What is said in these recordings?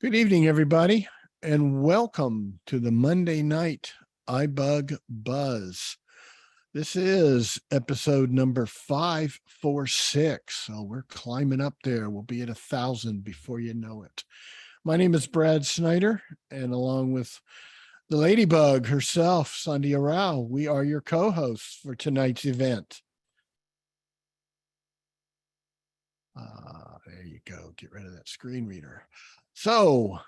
Good evening, everybody, and welcome to the Monday night iBUG Buzz. This is episode number 546. So we're climbing up there. We'll be at 1,000 before you know it. My name is Brad Snyder, and along with the Ladybug herself, Sandhya Rao, we are your co-hosts for tonight's event. There you go. Get rid of that screen reader. So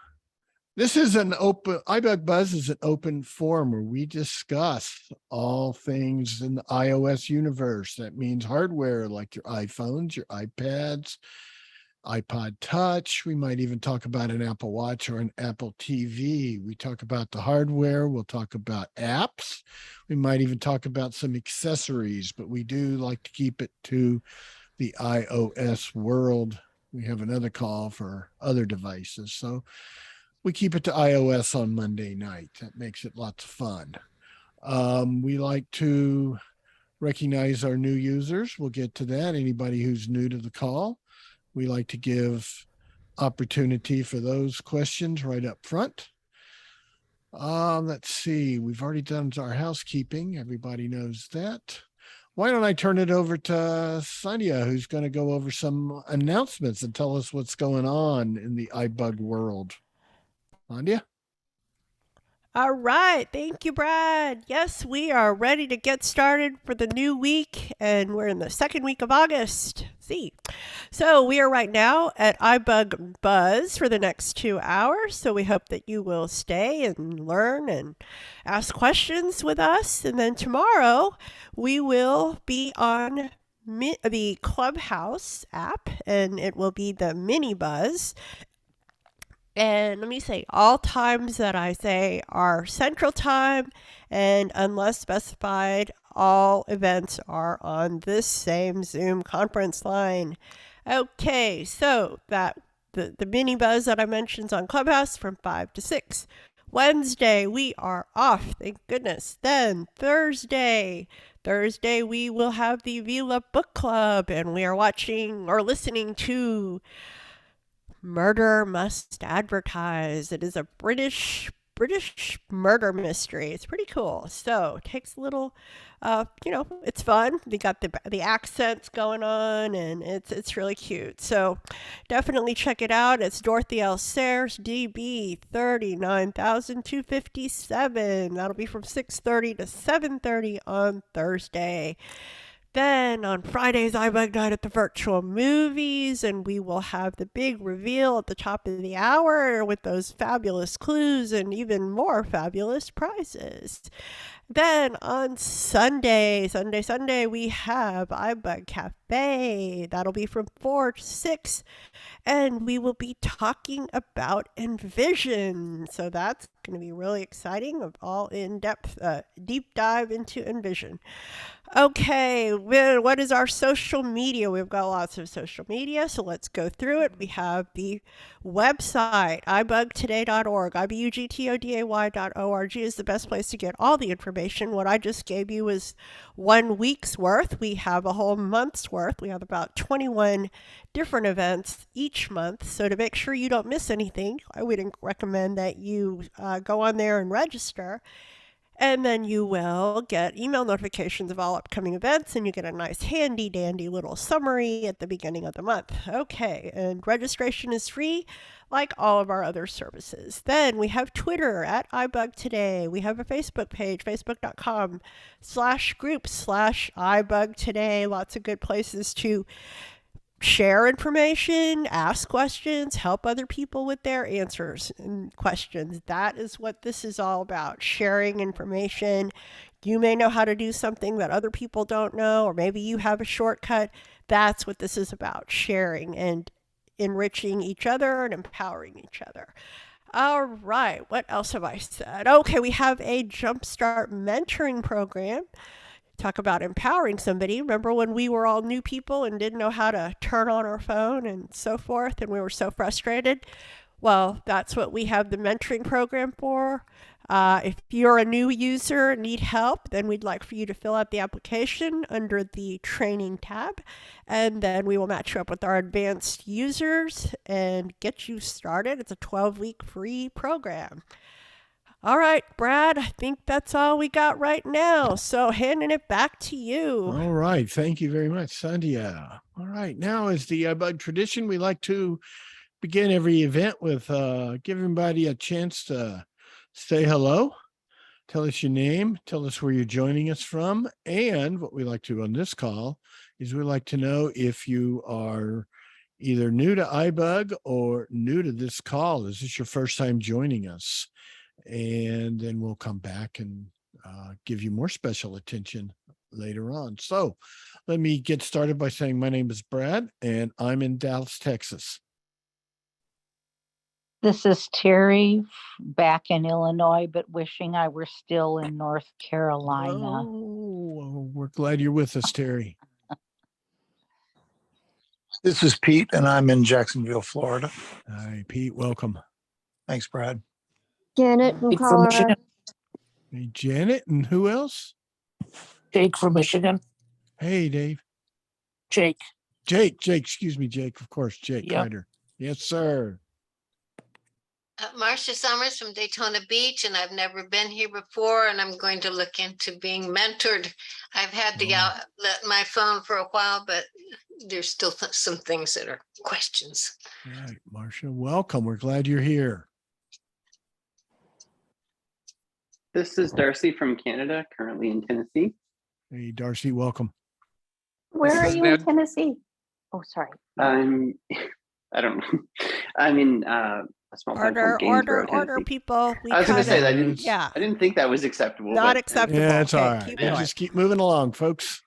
this is an open, iBUG Buzz is an open forum where we discuss all things in the iOS universe. That means hardware like your iPhones, your iPads, iPod Touch. We might even talk about an Apple Watch or an Apple TV. We talk about the hardware. We'll talk about apps. We might even talk about some accessories, but we do like to keep it to the iOS world. We have another call for other devices. So we keep it to iOS on Monday night. That makes it lots of fun. We like to recognize our new users. We'll get to that. Anybody who's new to the call, we like to give opportunity for those questions right up front. Let's see. We've already done our housekeeping. Everybody knows that. Why don't I turn it over to Sandhya, who's going to go over some announcements and tell us what's going on in the iBUG world. Sandhya? All right. Thank you, Brad. Yes, we are ready to get started for the new week, and we're in the second week of August. So we are right now at iBUG Buzz for the next 2 hours. So we hope that you will stay and learn and ask questions with us. And then tomorrow we will be on the Clubhouse app, and it will be the mini buzz. And let me say, all times that I say are Central Time, and unless specified, all events are on this same Zoom conference line. Okay, so that the mini buzz that I mentioned is on Clubhouse from 5 to 6. Wednesday, we are off, thank goodness. Then Thursday we will have the Vila Book Club, and we are watching or listening to Murder Must Advertise. It is a British murder mystery. It's pretty cool. So it takes a little, it's fun. They got the accents going on, and it's really cute. So definitely check it out. It's Dorothy L. Sayers, DB 39257. That'll be from 6:30 to 7:30 on Thursday. Then on Fridays, iBUG Night at the Virtual Movies, and we will have the big reveal at the top of the hour with those fabulous clues and even more fabulous prizes. Then on Sunday, we have iBUG Cafe. That'll be from 4 to 6, and we will be talking about Envision. So that's going to be really exciting, all in-depth, deep dive into Envision. Okay, what is our social media? We've got lots of social media, so let's go through it. We have the website, ibugtoday.org. ibugtoday.org is the best place to get all the information. What I just gave you is 1 week's worth. We have a whole month's worth. We have about 21 different events each month. So to make sure you don't miss anything, I would recommend that you go on there and register. And then you will get email notifications of all upcoming events, and you get a nice handy dandy little summary at the beginning of the month. Okay, and registration is free like all of our other services. Then we have Twitter at iBUG Today. We have a Facebook page, facebook.com/group/iBUG Today. Lots of good places to share information, ask questions, help other people with their answers and questions. That is what this is all about, sharing information. You may know how to do something that other people don't know, or maybe you have a shortcut. That's what this is about, sharing and enriching each other and empowering each other. All right, what else have I said? Okay, we have a Jumpstart mentoring program. Talk about empowering somebody. Remember when we were all new people and didn't know how to turn on our phone and so forth, and we were so frustrated? Well, that's what we have the mentoring program for. If you're a new user and need help, then we'd like for you to fill out the application under the training tab, and then we will match you up with our advanced users and get you started. It's a 12-week free program. All right, Brad, I think that's all we got right now. So handing it back to you. All right. Thank you very much, Sandhya. All right. Now, as the iBUG tradition, we like to begin every event with give everybody a chance to say hello, tell us your name, tell us where you're joining us from. And what we like to do on this call is we like to know if you are either new to iBUG or new to this call. Is this your first time joining us? And then we'll come back and give you more special attention later on. So let me get started by saying my name is Brad and I'm in Dallas, Texas. This is Terry back in Illinois, but wishing I were still in North Carolina. Oh, we're glad you're with us, Terry. This is Pete, and I'm in Jacksonville, Florida. Hi, Pete. Welcome. Thanks, Brad. Janet from Jake from Colorado. Michigan. Hey, Janet, and who else? Jake from Michigan. Hey, Dave. Jake. Jake, excuse me, Jake. Of course, Jake Yep. Ryder. Yes, sir. Marcia Summers from Daytona Beach, and I've never been here before, and I'm going to look into being mentored. I've had the Oh. my phone for a while, but there's still some things that are questions. All right, Marcia, welcome. We're glad you're here. This is Darcy from Canada, currently in Tennessee. Hey, Darcy, welcome. Where This are is you Ned. in Tennessee? Oh, sorry. I don't know. I'm in a small town called Gainesboro, Order, Tennessee. people. We I was going to say that kinda- I didn't. Yeah. I didn't think that was acceptable. Not but- acceptable. Yeah, it's Okay, all right. keep We'll going. just keep moving along, folks.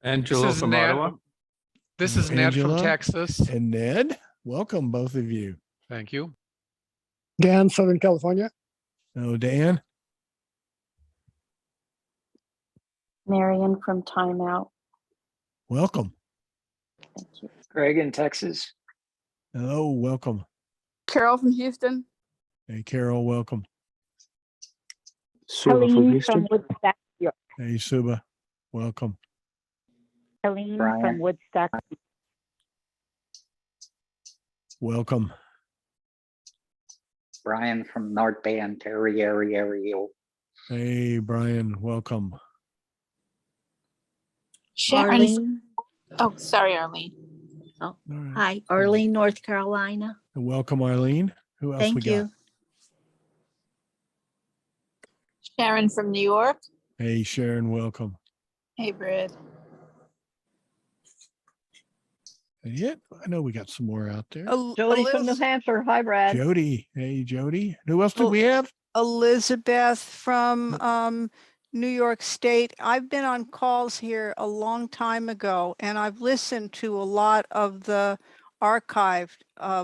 Angelo This is from Ned. Ottawa. This is Ned from Angela. Texas. And Ned, welcome, both of you. Thank you. Dan, Southern California. Oh, Dan. Marion from Timeout. Welcome. Thank you. Greg in Texas. Hello, welcome. Carol from Houston. Hey, Carol, welcome. Sula from Helene Houston. from Woodstock. Hey, Suba, welcome. Helene Brian. from Woodstock. Welcome. Brian from North Bay, Ontario. Hey, Brian, welcome. Sharon. Arlene. Oh, sorry, Arlene. All right. Hi, Arlene, North Carolina. Welcome, Arlene. Who else we Thank got? you. Sharon from New York. Hey, Sharon, welcome. Hey, Brad. That it? I know we got some more out there. Jody from New Hampshire. Hi, Brad. Jody. Hey, Jody. Who else did we have? Elizabeth from New York State. I've been on calls here a long time ago, and I've listened to a lot of the archived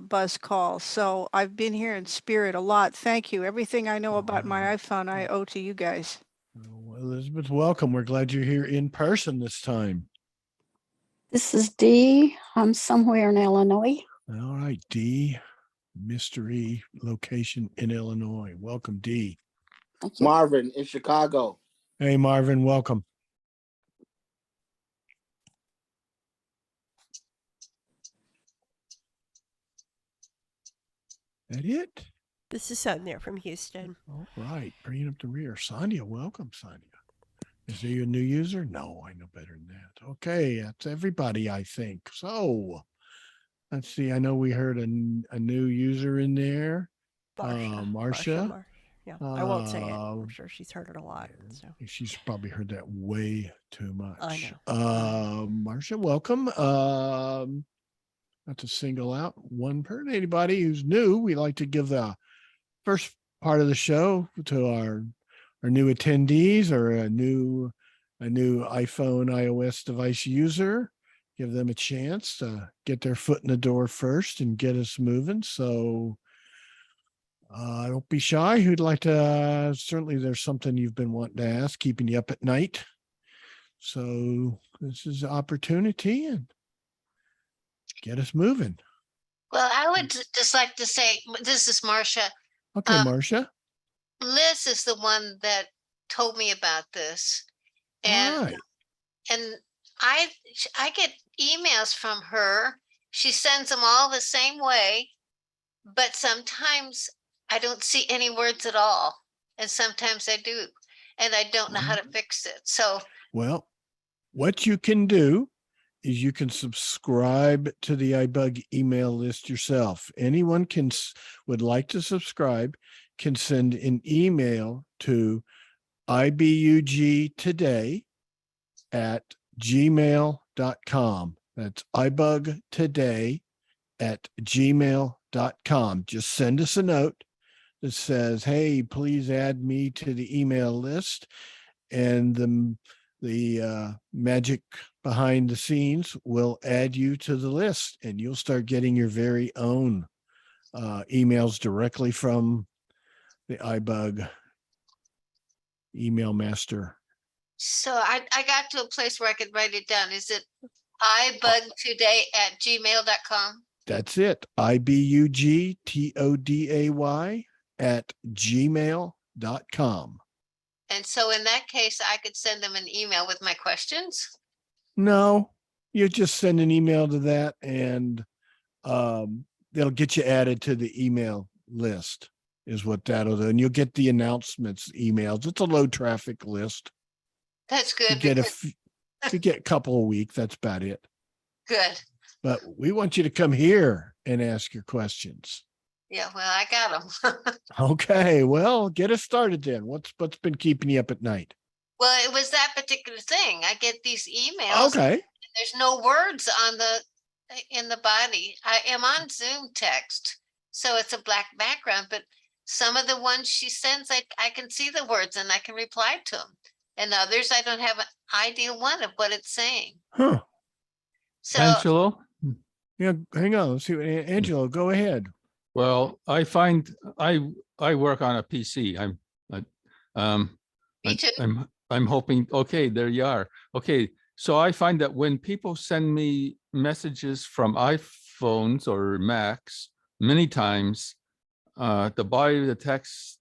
buzz calls. So I've been here in spirit a lot. Thank you. Everything I know about my iPhone, I owe to you guys. Oh, Elizabeth, welcome. We're glad you're here in person this time. This is Dee. I'm somewhere in Illinois. All right, D. Mystery location in Illinois. Welcome, D. Thank you. Marvin in Chicago. Hey, Marvin, welcome. That it? This is Sandhya from Houston. All right, bringing up the rear. Sandhya, welcome, Sandhya. Is there a new user? No, I know better than that. Okay, that's everybody, I think. So let's see. I know we heard a new user in there. Marcia. Yeah, I won't say it. I'm sure she's heard it a lot. So She's probably heard that way too much. I know. Marcia, welcome. Not to single out one person, anybody who's new. We like to give the first part of the show to our new attendees or a new iPhone, iOS device user. Give them a chance to get their foot in the door first and get us moving. So don't be shy. Who'd like to? Certainly, there's something you've been wanting to ask, keeping you up at night. So this is an opportunity and get us moving. Well, I would just like to say, this is Marcia. Okay, Marcia. Liz is the one that told me about this. And Right. and I get emails from her. She sends them all the same way, but sometimes I don't see any words at all. And sometimes I do. And I don't know how to fix it. So Well, what you can do is you can subscribe to the iBUG email list yourself. Anyone would like to subscribe can send an email to ibugtoday@gmail.com. That's ibugtoday@gmail.com. Just send us a note that says, hey, please add me to the email list. And the magic behind the scenes will add you to the list, and you'll start getting your very own emails directly from the iBUG email master. so I got to a place where I could write it down. Is it ibugtoday@gmail.com? That's it. ibugtoday@gmail.com. And so in that case, I could send them an email with my questions. No, you just send an email to that, and they'll get you added to the email list is what that'll do. And you'll get the announcements emails. It's a low traffic list. That's You good. get because- you get a couple a week. That's about it. Good. But we want you to come here and ask your questions. Yeah, well, I got them. Okay, well, get us started then. What's been keeping you up at night? Well, it was that particular thing. I get these emails. Okay. And there's no words in the body. I am on Zoom text, so it's a black background, but some of the ones she sends, I can see the words and I can reply to them. And others, I don't have an idea one of what it's saying. Huh. So Angelo? Yeah, hang on. Let's see. Angelo, go ahead. Well, I find I work on a PC. Me too. I'm hoping, okay, there you are. Okay, so I find that when people send me messages from iPhones or Macs, many times the body of the text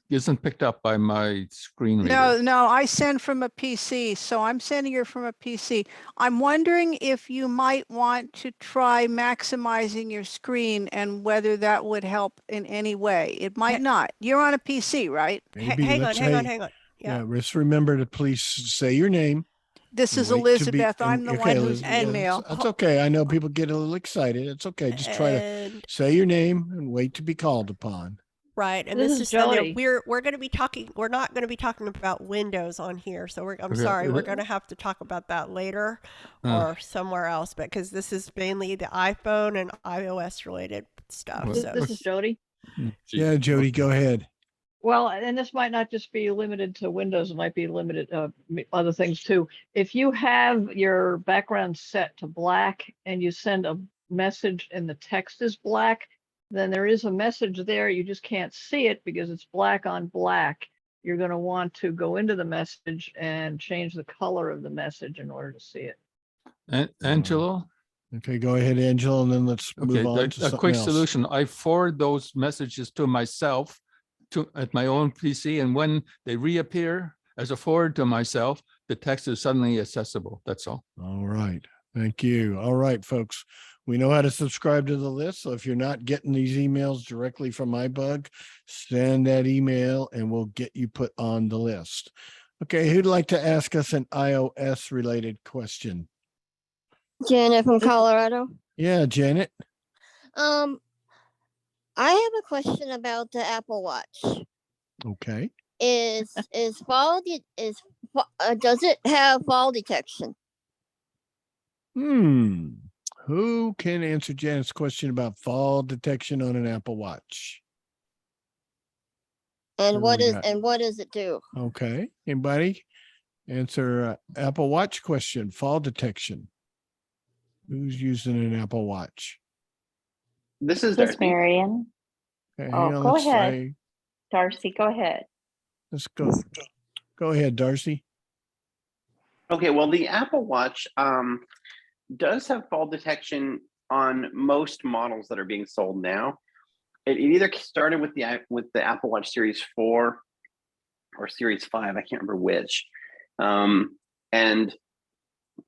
isn't picked up by my screen reader. No, I send from a PC, so I'm sending her from a PC. I'm wondering if you might want to try maximizing your screen and whether that would help in any way. It might not. You're on a PC, right? Maybe Hang let's on. say- Yeah. Yeah, just remember to please say your name. This is Wait to be- Elizabeth. I'm and- the okay, one who's Elizabeth, email. That's okay. I know people get a little excited. It's okay. Just try to And say your name and wait to be called upon. right, and This this is is Sandhya. Jody. We're going to be talking. We're not going to be talking about Windows on here, so I'm Okay. sorry. We're going to have to talk about that later or somewhere else, because this is mainly the iPhone and iOS related stuff. Well, So This is Jody. Yeah, Jody, go ahead. Well, and this might not just be limited to Windows, it might be limited other things too. If you have your background set to black and you send a message and the text is black, then there is a message there. You just can't see it because it's black on black. You're going to want to go into the message and change the color of the message in order to see it. Angelo? Okay, go ahead, Angela, and then let's move on to a something quick else. solution. I forward those messages to myself at my own PC, and when they reappear as a forward to myself, the text is suddenly accessible. That's all. All right. Thank you. All right, folks. We know how to subscribe to the list. So if you're not getting these emails directly from iBUG, send that email and we'll get you put on the list. Okay, who'd like to ask us an iOS related question? Janet from Colorado. Yeah, Janet. I have a question about the Apple Watch. Okay. Does it have fall detection? Who can answer Janet's question about fall detection on an Apple Watch? And what we got? does it do? Okay. Anybody answer Apple Watch question, fall detection? Who's using an Apple Watch? This is This Darcy. Marion. Okay, Oh, hang on, go let's ahead. say- Darcy, go ahead. Let's go. Go ahead, Darcy. Okay, well, the Apple Watch does have fall detection on most models that are being sold now. it either started with the Apple Watch Series 4 or Series 5. I can't remember which. And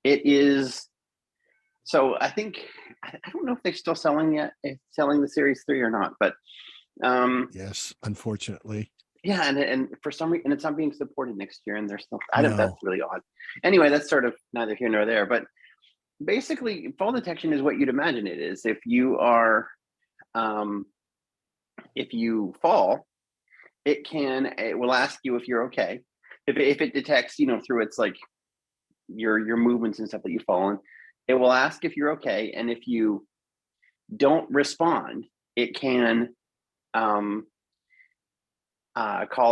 it is, so I think, I don't know if they're still selling the Series 3 or not, but Yes, unfortunately. yeah, and for some reason, and it's not being supported next year, and they're still, I don't, that's No. really odd. Anyway, that's sort of neither here nor there, but basically fall detection is what you'd imagine it is. If you are, if you fall, it will ask you if you're okay. If it detects, through its like your movements and stuff that you've fallen, it will ask if you're okay. And if you don't respond, it can call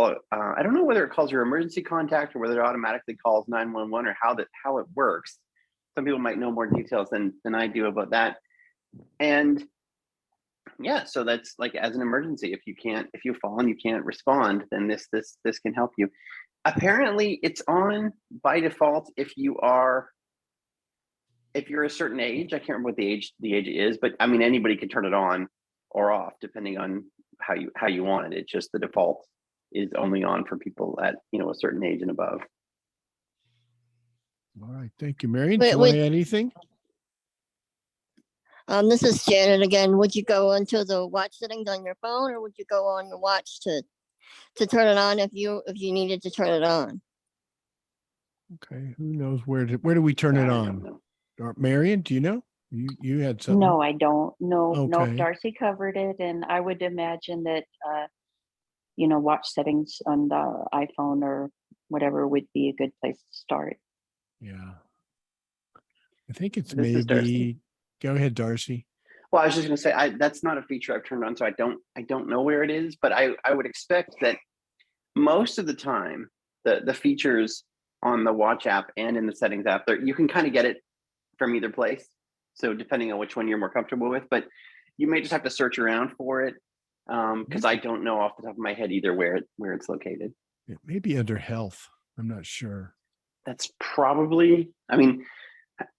it. I don't know whether it calls your emergency contact or whether it automatically calls 911 or how it works. Some people might know more details than I do about that. And yeah, so that's like as an emergency, if you fall and you can't respond, then this can help you. Apparently it's on by default if you're a certain age. I can't remember what the age is, but I mean anybody can turn it on or off depending on how you want it. It's just the default is only on for people at a certain age and above. All right, thank you, Marion. Do you want to add anything? This is Janet again. Would you go into the watch settings on your phone, or would you go on your watch to turn it on if you needed to turn it on? Okay, who knows where do we turn it on? Marion, do you know? You had something. No, I don't. No, Okay. Darcy covered it, and I would imagine that watch settings on the iPhone or whatever would be a good place to start. Yeah. I think it's This is Darcy. maybe, go ahead, Darcy. Well, I was just going to say that's not a feature I've turned on, so I don't know where it is, but I would expect that most of the time the features on the watch app and in the settings app, you can kind of get it from either place. So depending on which one you're more comfortable with, but you may just have to search around for it because I don't know off the top of my head either where it's located. It may be under health. I'm not sure. That's probably, I mean,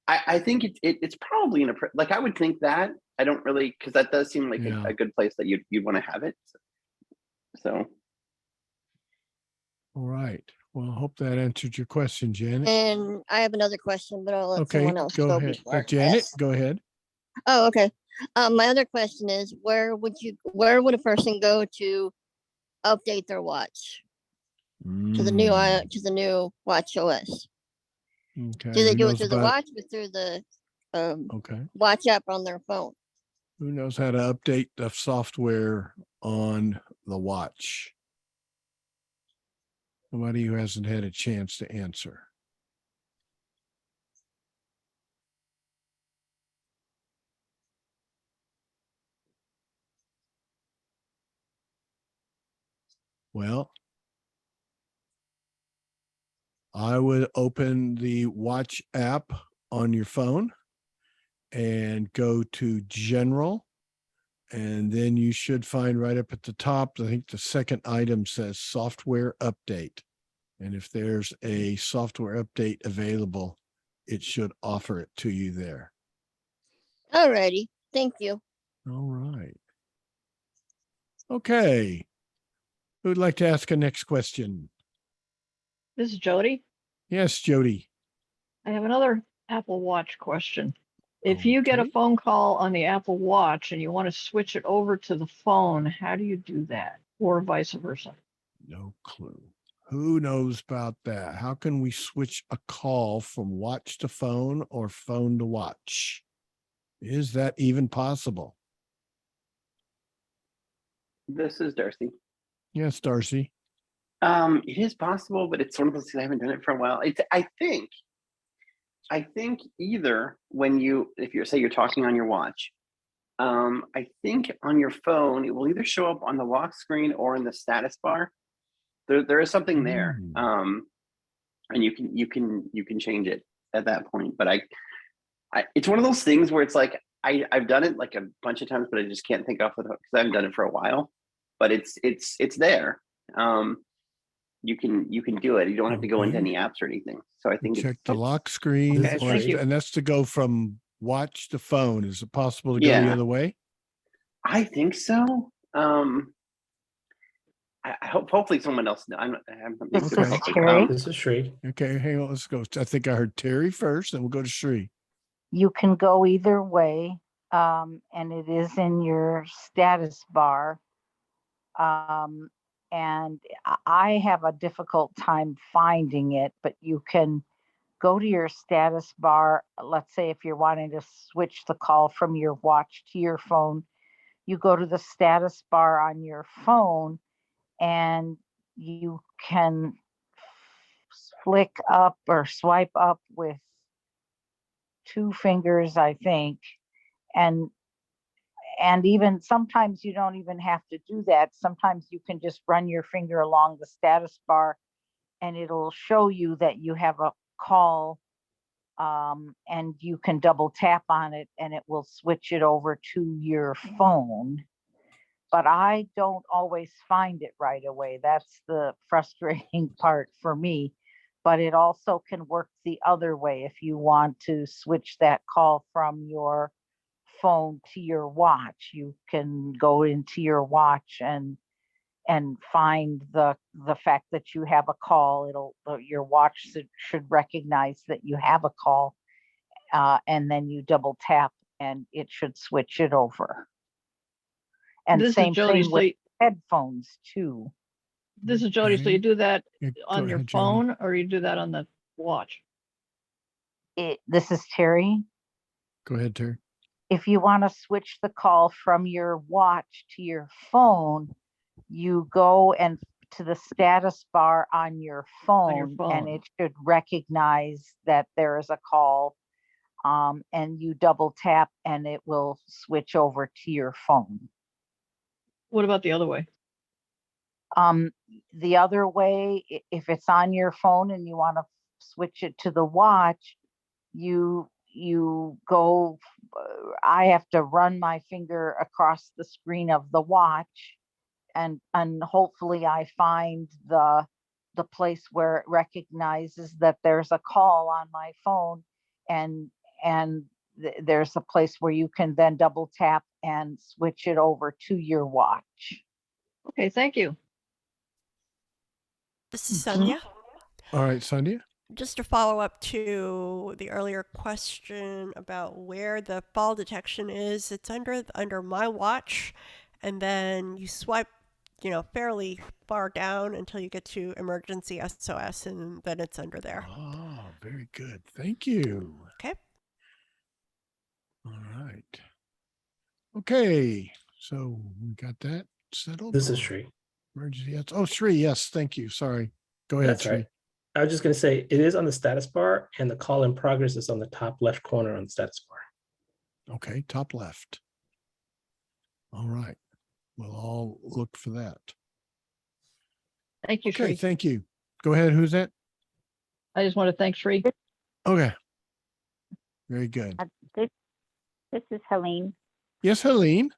I think it's probably like I would think that. I don't really, because that does seem like a good place that you'd want to have it. So. All right. Well, I hope that answered your question, Janet. And I have another question, but I'll let Okay, someone else go ahead. before. Janet, go ahead. Oh, okay. My other question is, where would a person go to update their watch to the new watch OS? Okay. Do they do it through the watch or through the watch app on their phone? Who knows how to update the software on the watch? Somebody who hasn't had a chance to answer. Well, I would open the watch app on your phone and go to General. And then you should find right up at the top, I think the second item says software update. And if there's a software update available, it should offer it to you there. All righty. Thank you. All right. Okay. Who'd like to ask a next question? This is Jody. Yes, Jody. I have another Apple Watch question. If you get a phone call on the Apple Watch and you want to switch it over to the phone, how do you do that? Or vice versa? No clue. Who knows about that? How can we switch a call from watch to phone or phone to watch? Is that even possible? This is Darcy. Yes, Darcy. It is possible, but it's one of those things I haven't done it for a while. I think either if you're talking on your watch, I think on your phone, it will either show up on the lock screen or in the status bar. There is something there. And you can change it at that point. But it's one of those things where it's like, I've done it like a bunch of times, but I just can't think off the hook because I haven't done it for a while, but it's there. You can do it. You don't have to go into any apps or anything. So I think check the lock screen, and that's to go from watch to phone. Is it possible to go the other way? I think so. I hope hopefully someone else. I'm This Okay. is Terry. This is Sri. Okay, hang on, let's go. I think I heard Terry first, and we'll go to Sri. You can go either way, and it is in your status bar. And I have a difficult time finding it, but you can go to your status bar. Let's say if you're wanting to switch the call from your watch to your phone, you go to the status bar on your phone and you can flick up or swipe up with 2 fingers, I think. And even sometimes you don't even have to do that. Sometimes you can just run your finger along the status bar and it'll show you that you have a call, and you can double tap on it and it will switch it over to your phone. But I don't always find it right away. That's the frustrating part for me. But it also can work the other way if you want to switch that call from your phone to your watch. You can go into your watch and find the fact that you have a call. Your watch should recognize that you have a call, and then you double tap and it should switch it over. And This is same Jody. thing with headphones too. This is Jody. So you do that Yeah, go on your ahead, Jody. phone or you do that on the watch? This is Terry. Go ahead, Terry. If you want to switch the call from your watch to your phone, you go and to the status bar on your phone, and it should recognize that there is a call, and you double tap and it will switch over to your phone. What about the other way? The other way, if it's on your phone and you want to switch it to the watch, you go, I have to run my finger across the screen of the watch, and hopefully I find the place where it recognizes that there's a call on my phone, and there's a place where you can then double tap and switch it over to your watch. Okay, thank you. This is Sandhya. All right, Sandhya. Just to follow up to the earlier question about where the fall detection is, it's under my watch, and then you swipe, fairly far down until you get to emergency SOS, and then it's under there. Oh, very good. Thank you. Okay. All right. Okay, so we got that settled. This is Sri. Emergency. Yes. Oh, Sri. Yes. Thank you. Sorry. Go ahead, That's Sri. right. I was just going to say it is on the status bar, and the call in progress is on the top left corner on the status bar. Okay, top left. All right. We'll all look for that. Thank you, Okay, Sri. thank you. Go ahead. Who's that? I just want to thank Sri. Okay. Very good. This is Helene. Yes, Helene.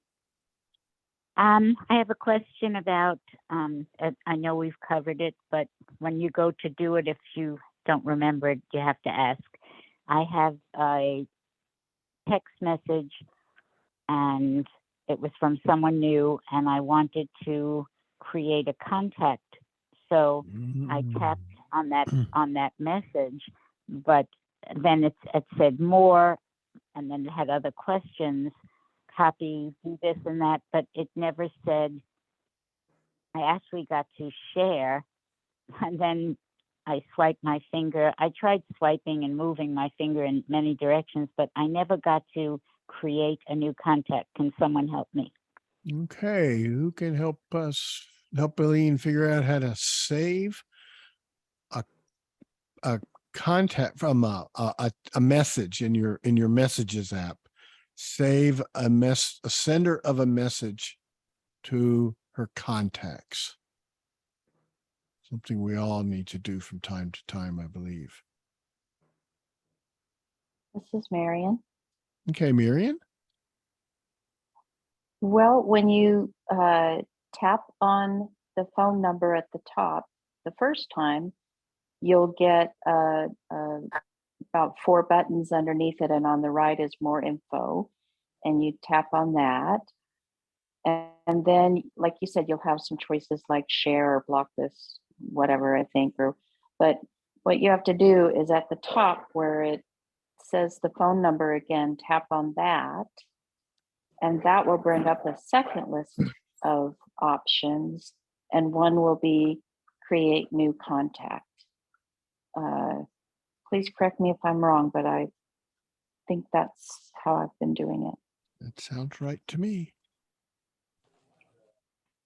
I have a question about, I know we've covered it, but when you go to do it, if you don't remember it, you have to ask. I have a text message and it was from someone new and I wanted to create a contact. So I tapped on that message, but then it said more, and then it had other questions. Copy, do this and that, but it never said, I actually got to share, and then I swiped my finger. I tried swiping and moving my finger in many directions, but I never got to create a new contact. Can someone help me? Okay, who can help Eileen figure out how to save a contact from a message in your messages app? Save a sender of a message to her contacts. Something we all need to do from time to time, I believe. This is Marion. Okay, Marion. Well, when you tap on the phone number at the top the first time, you'll get about 4 buttons underneath it, and on the right is more info, and you tap on that. And then, like you said, you'll have some choices like share or block this, whatever I think, but what you have to do is at the top where it says the phone number again, tap on that. And that will bring up a second list of options. And one will be create new contact. Please correct me if I'm wrong, but I think that's how I've been doing it. That sounds right to me.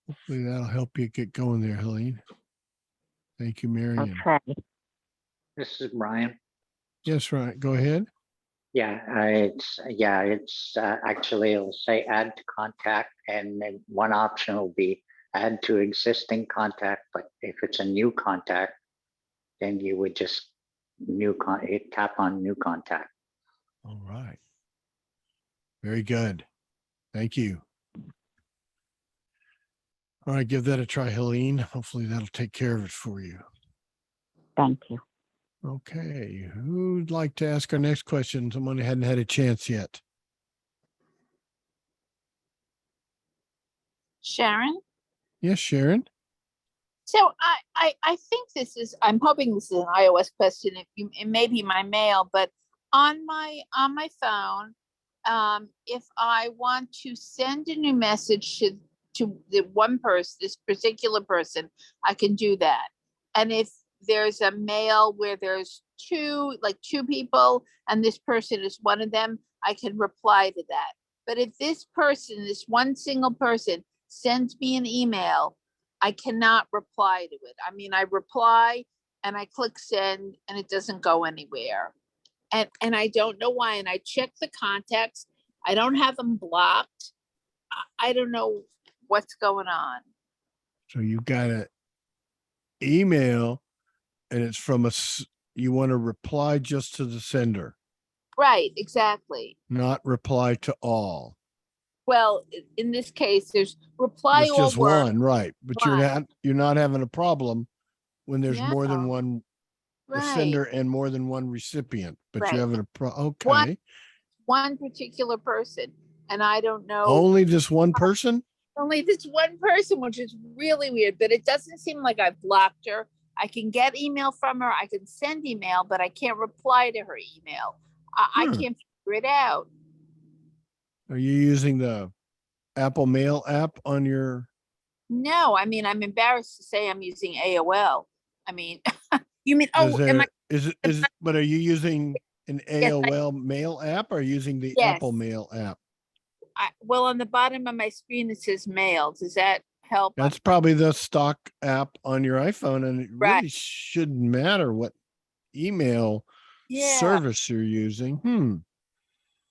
Hopefully that'll help you get going there, Helene. Thank you, Marion. Okay. This is Brian. Yes, right. Go ahead. Yeah, it's actually it'll say add to contact, and then one option will be add to existing contact. But if it's a new contact, then you would just tap on new contact. All right. Very good. Thank you. All right, give that a try, Helene. Hopefully that'll take care of it for you. Thank you. Okay, who'd like to ask our next question? Someone who hadn't had a chance yet. Sharon? Yes, Sharon. So I think this is, I'm hoping this is an iOS question. It may be my mail, but on my phone, if I want to send a new message to the one person, this particular person, I can do that. And if there's a mail where there's two people and this person is one of them, I can reply to that. But if this person, this one single person sends me an email, I cannot reply to it. I mean, I reply and I click send and it doesn't go anywhere. And I don't know why. And I check the contacts. I don't have them blocked. I don't know what's going on. So you got an email and it's from you want to reply just to the sender. Right, exactly. Not reply to all. Well, in this case, there's reply It's all just work. one, right? But you're not having a problem when there's more than one sender and more than one recipient. But you're having a okay. One particular person, and I don't know. Only this one person? Only this one person, which is really weird. But it doesn't seem like I've blocked her. I can get email from her. I can send email, but I can't reply to her email. I can't figure it out. Are you using the Apple Mail app on your? No, I mean, I'm embarrassed to say I'm using AOL. I mean, you mean, is it, but are you using an AOL mail app or using the Apple Mail app? Well, on the bottom of my screen, it says mail. Does that help? That's probably the stock app on your iPhone, and it really shouldn't matter what email service you're using.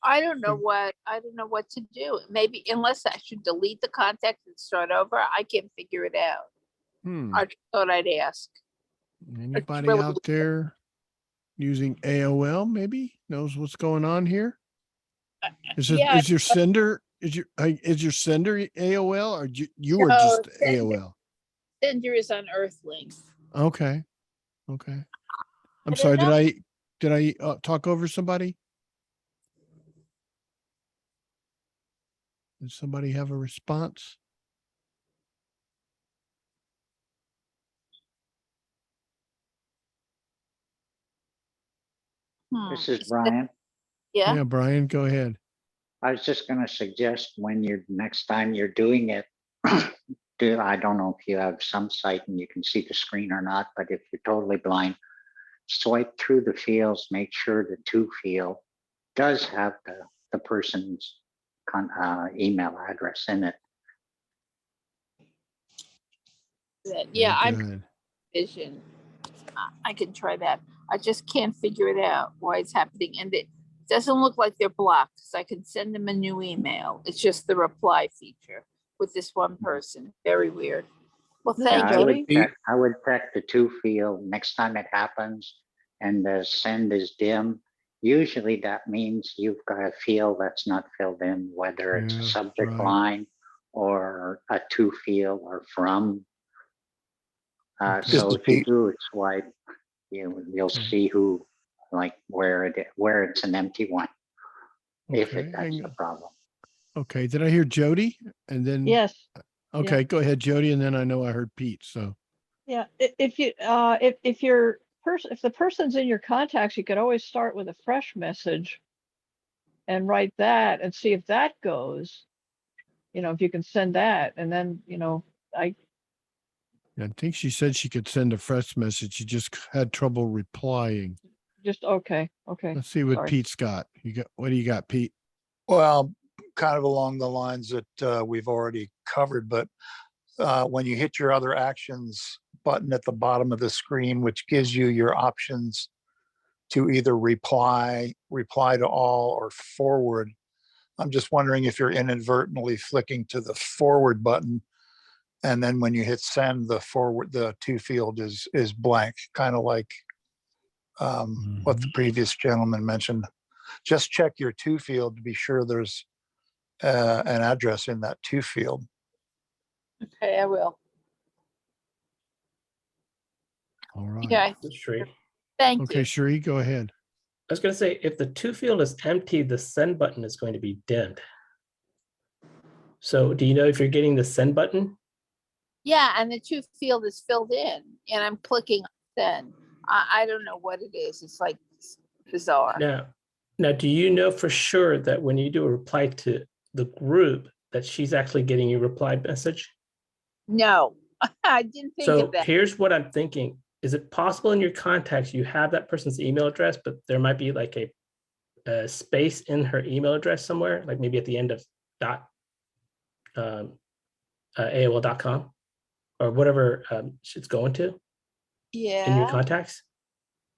I don't know what to do. Maybe unless I should delete the contact and start over. I can't figure it out. I thought I'd ask. Anybody out there using AOL maybe knows what's going on here? Is your sender AOL or you were just AOL? Sender is on Earthlink. Okay. I'm sorry. Did I talk over somebody? Did somebody have a response? This is Brian. Yeah, Brian, go ahead. I was just going to suggest when next time you're doing it, I don't know if you have some site and you can see the screen or not, but if you're totally blind, swipe through the fields, make sure the to field does have the person's email address in it. Yeah, I'm vision. I can try that. I just can't figure it out why it's happening. And it doesn't look like they're blocked, so I can send them a new email. It's just the reply feature with this one person. Very weird. Well, thank you. I would check the to field next time it happens and the send is dim. Usually that means you've got a field that's not filled in, whether it's a subject line or a to field or from. So if you do it swipe, you'll see who, like where it's an empty one, if that's the problem. Okay, did I hear Jody? And then, Yes. okay, go ahead, Jody. And then I know I heard Pete. So, Yeah. If you if the person's in your contacts, you could always start with a fresh message and write that and see if that goes. If you can send that, and then I I think she said she could send a fresh message. She just had trouble replying. just okay. Let's see what Sorry. Pete's got. What do you got, Pete? Well, kind of along the lines that we've already covered, but when you hit your other actions button at the bottom of the screen, which gives you your options to either reply to all, or forward. I'm just wondering if you're inadvertently flicking to the forward button. And then when you hit send, the to field is blank, kind of like what the previous gentleman mentioned. Just check your to field to be sure there's an address in that to field. Okay, I will. All right. Yeah. Sheree. Thank Okay, you. Sheree, go ahead. I was going to say, if the to field is empty, the send button is going to be dimmed. So do you know if you're getting the send button? Yeah, and the to field is filled in, and I'm clicking send. I don't know what it is. It's like bizarre. Now, do you know for sure that when you do a reply to the group, that she's actually getting your reply message? No, I didn't think So of that. here's what I'm thinking. Is it possible in your contacts you have that person's email address, but there might be like a space in her email address somewhere, like maybe at the end of AOL.com or whatever it's going to in your Yeah, contacts?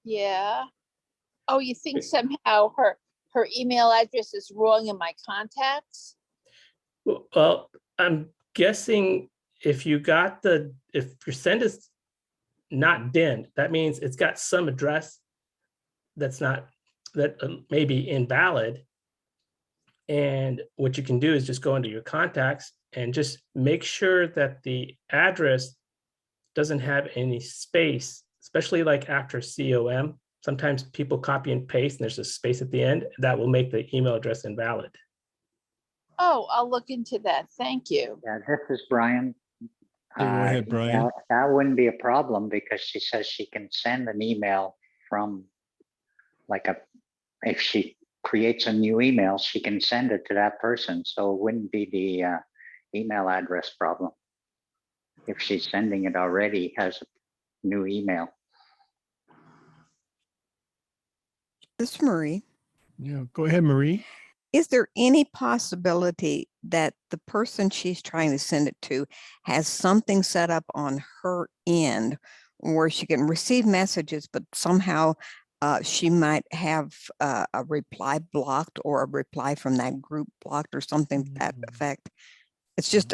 yeah. Oh, you think somehow her email address is wrong in my contacts? Well, I'm guessing if your send is not dimmed, that means it's got some address that may be invalid. And what you can do is just go into your contacts and just make sure that the address doesn't have any space, especially like after COM. Sometimes people copy and paste and there's a space at the end that will make the email address invalid. Oh, I'll look into that. Thank you. Yeah, this is Brian. Go ahead, Brian. That wouldn't be a problem because she says she can send an email from if she creates a new email, she can send it to that person. So it wouldn't be the email address problem. If she's sending it already, has a new email. This is Marie. Yeah, go ahead, Marie. Is there any possibility that the person she's trying to send it to has something set up on her end where she can receive messages, but somehow she might have a reply blocked or a reply from that group blocked or something to that effect? It's just,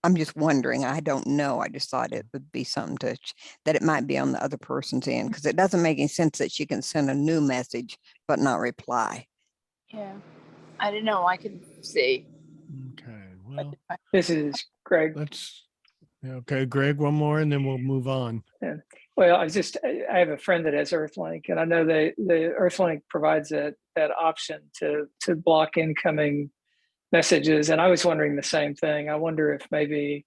I'm just wondering. I don't know. I just thought it would be something that it might be on the other person's end, because it doesn't make any sense that she can send a new message but not reply. Yeah, I don't know. I can see. Okay, well, This is Greg. Okay, Greg, one more and then we'll move on. Yeah. Well, I have a friend that has Earthlink, and I know the Earthlink provides that option to block incoming messages. And I was wondering the same thing. I wonder if maybe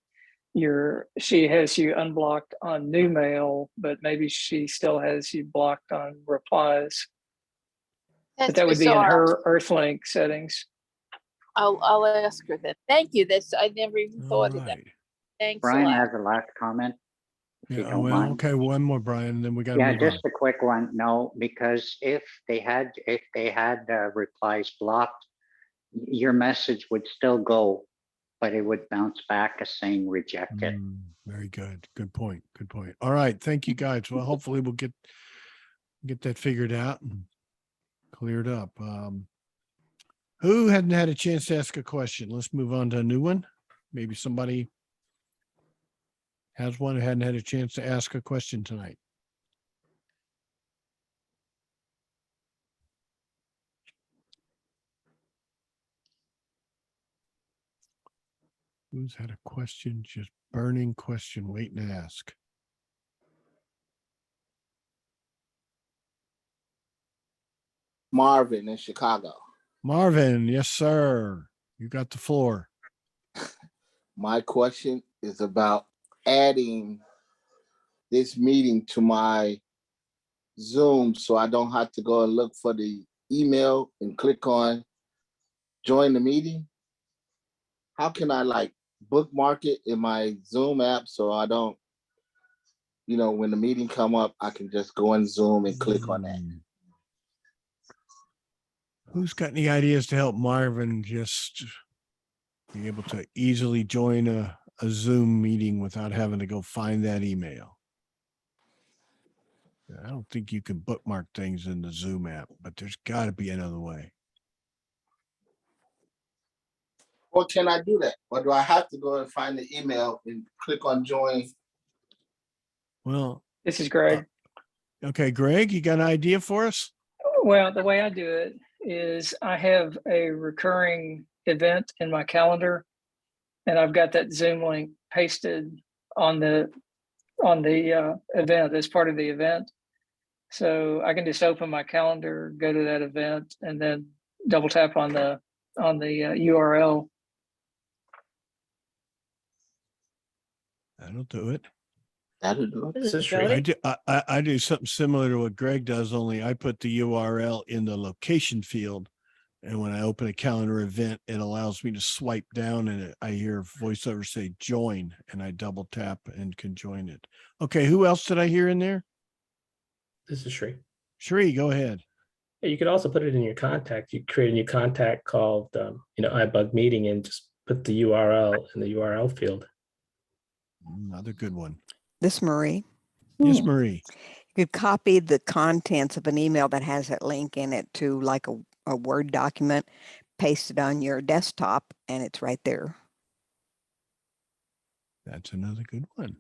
she has you unblocked on new mail, but maybe she still has you blocked on replies. But that would be in her Earthlink settings. I'll ask her that. Thank you. I never even thought of that. Thanks Brian a lot. has a last comment. If you don't well, mind. okay, one more, Brian, and then we got to Yeah, move just on. a quick one. No, because if they had replies blocked, your message would still go, but it would bounce back as saying rejected. Very good. Good point. Good point. All right. Thank you, guys. Well, hopefully we'll get that figured out and cleared up. Who hadn't had a chance to ask a question? Let's move on to a new one. Maybe somebody has one who hadn't had a chance to ask a question tonight. Who's had a question, just burning question, waiting to ask? Marvin in Chicago. Marvin, yes, sir. You got the floor. My question is about adding this meeting to my Zoom so I don't have to go and look for the email and click on join the meeting. How can I like bookmark it in my Zoom app so I don't, when the meeting come up, I can just go in Zoom and click on that. Who's got any ideas to help Marvin just be able to easily join a Zoom meeting without having to go find that email? I don't think you can bookmark things in the Zoom app, but there's got to be another way. Or can I do that? Or do I have to go and find the email and click on join? Well, This is Greg. Okay, Greg, you got an idea for us? Well, the way I do it is I have a recurring event in my calendar, and I've got that Zoom link pasted on the event as part of the event. So I can just open my calendar, go to that event, and then double tap on the URL. That'll do it. That'll do it. This is Sri. I do something similar to what Greg does, only I put the URL in the location field. And when I open a calendar event, it allows me to swipe down and I hear voiceover say join, and I double tap and can join it. Okay, who else did I hear in there? This is Sri. Sri, go ahead. Yeah, you could also put it in your contact. You create a new contact called, iBUG meeting, and just put the URL in the URL field. Another good one. This Marie. Yes, Marie. You could copy the contents of an email that has that link in it to like a Word document, paste it on your desktop, and it's right there. That's another good one.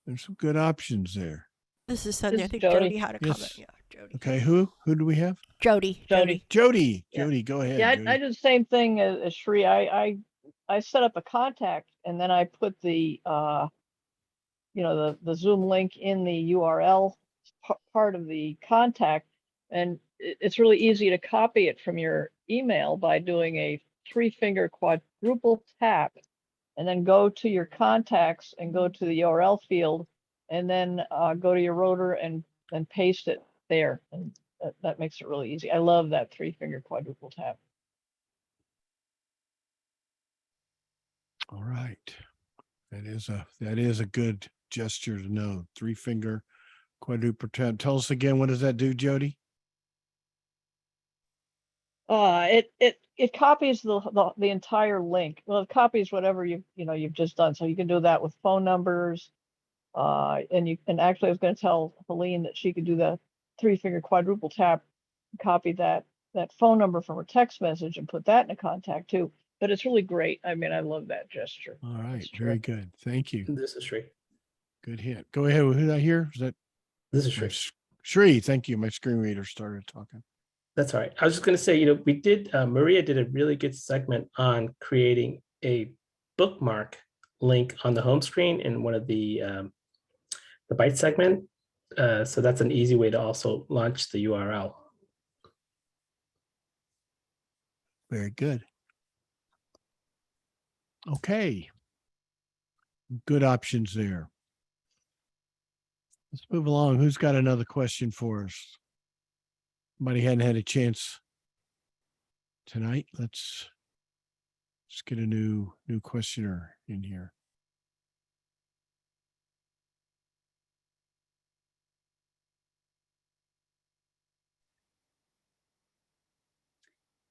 There's some good options there. This is Sandhya. This I is think Jody. Jody had a Yes. comment. Yeah, Jody. Okay, who do we have? Jody. Jody. Jody. Yeah. Jody, go ahead. Yeah, Jody. I did the same thing as Sri. I set up a contact, and then I put the the Zoom link in the URL part of the contact, and it's really easy to copy it from your email by doing a 3-finger quadruple tap, and then go to your contacts and go to the URL field, and then go to your rotor and paste it there, and that makes it really easy. I love that 3-finger quadruple tap. All right. That is a good gesture to know. 3-finger quadruple tap. Tell us again, what does that do, Jody? It copies the entire link. Well, it copies whatever you've just done. So you can do that with phone numbers. And actually I was going to tell Helene that she could do the 3-finger quadruple tap, copy that phone number from her text message and put that in a contact too. But it's really great. I mean, I love that gesture. All right. It's Very terrific. good. Thank you. This is Sri. Good hit. Go ahead. Who did I hear? Is that This is Sri. Sri? Thank you. My screen reader started talking. That's all right. I was just going to say, we did, Maria did a really good segment on creating a bookmark link on the home screen in one of the Byte segment. So that's an easy way to also launch the URL. Very good. Okay. Good options there. Let's move along. Who's got another question for us? Somebody hadn't had a chance tonight. Let's get a new questioner in here.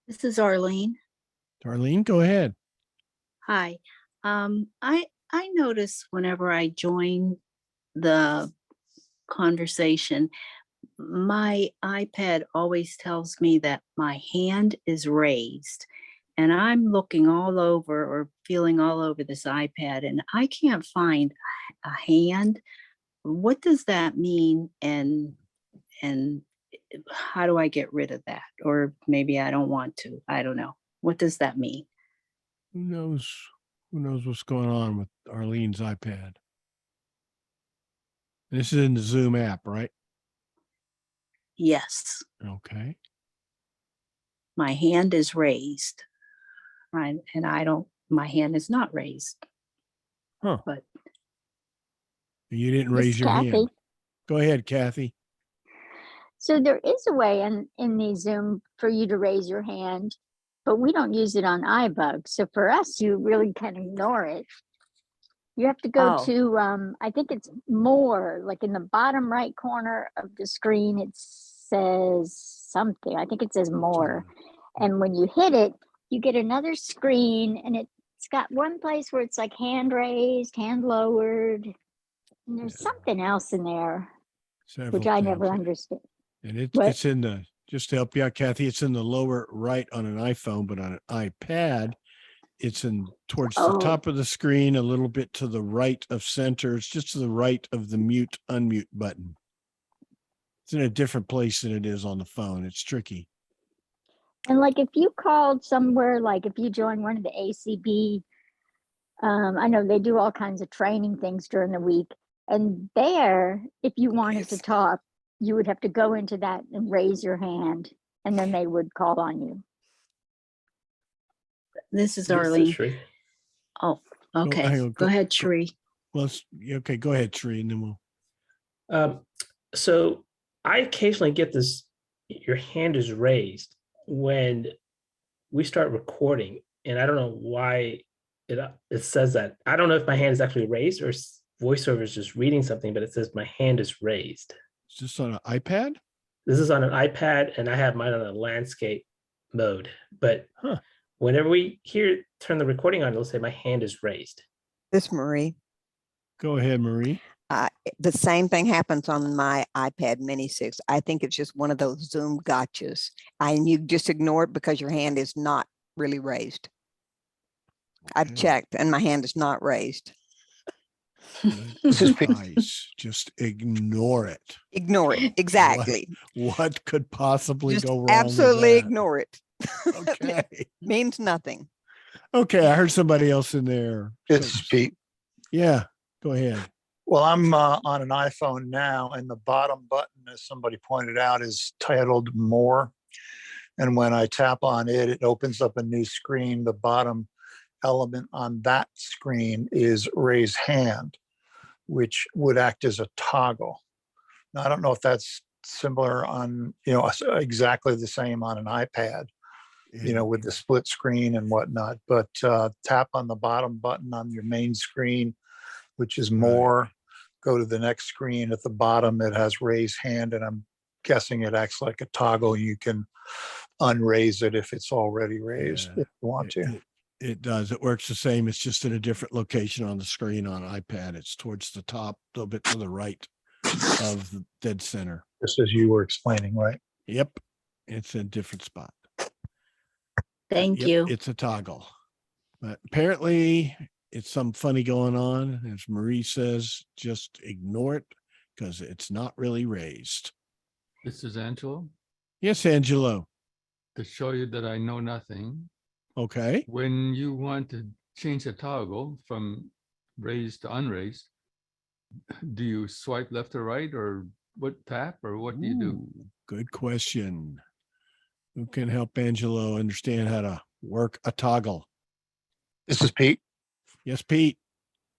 This is Arlene. Darlene, go ahead. Hi. I notice whenever I join the conversation, my iPad always tells me that my hand is raised, and I'm looking all over or feeling all over this iPad, and I can't find a hand. What does that mean? And how do I get rid of that? Or maybe I don't want to. I don't know. What does that mean? Who knows what's going on with Arlene's iPad? This is in the Zoom app, right? Yes. Okay. My hand is raised. and I don't, my hand is not raised. Huh. But You didn't This raise is your Kathy. hand. Go ahead, Kathy. So there is a way in the Zoom for you to raise your hand, but we don't use it on iBUG. So for us, you really can ignore it. You have to go Oh. to, I think it's more, like in the bottom right corner of the screen, it says something. I think it says more. And when you hit it, you get another screen, and it's got one place where it's like hand raised, hand lowered. And there's something else in there, Several which I never things. understood. And What? it's in the, just to help you out, Kathy, it's in the lower right on an iPhone, but on an iPad, it's in towards the top of the screen, a little bit to the right of center. It's just to the right of the mute, unmute button. It's in a different place than it is on the phone. It's tricky. And like if you called somewhere, like if you join one of the ACB, I know they do all kinds of training things during the week. And there, if you wanted to talk, you would have to go into that and raise your hand, and then they would call on you. This is This Arlene. is Sri. Oh, hang okay. on, Go ahead, Sheree. Well, okay, go ahead, Sri, and then we'll. So I occasionally get this, your hand is raised when we start recording, and I don't know why it says that. I don't know if my hand is actually raised or VoiceOver is just reading something, but it says my hand is raised. Is this on an iPad? This is on an iPad, and I have mine on a landscape mode. But whenever we turn the recording on, it'll say my hand is raised. This Marie. Go ahead, Marie. The same thing happens on my iPad Mini 6. I think it's just one of those Zoom gotchas. And you just ignore it because your hand is not really raised. I've checked and my hand is not raised. Just ignore it. Ignore it. Exactly. What could possibly Just go wrong? absolutely with that? ignore it. Okay. It means nothing. Okay, I heard somebody else in there. It's Pete. Yeah, go ahead. Well, I'm on an iPhone now, and the bottom button, as somebody pointed out, is titled More. And when I tap on it, it opens up a new screen. The bottom element on that screen is Raise Hand, which would act as a toggle. Now, I don't know if that's similar on, exactly the same on an iPad, with the split screen and whatnot. But tap on the bottom button on your main screen, which is More. Go to the next screen at the bottom. It has Raise Hand, and I'm guessing it acts like a toggle. You can unraise it if it's already raised, if you want to. It does. It works the same. It's just in a different location on the screen on iPad. It's towards the top, a little bit to the right of the dead center. Just as you were explaining, right? Yep. It's a different spot. Thank you. It's a toggle. But apparently it's some funny going on. As Marie says, just ignore it because it's not really raised. This is Angelo. Yes, Angelo. To show you that I know nothing. Okay. When you want to change a toggle from raised to unraised, do you swipe left or right, or tap, or what do you do? Good question. Who can help Angelo understand how to work a toggle? This is Pete. Yes, Pete.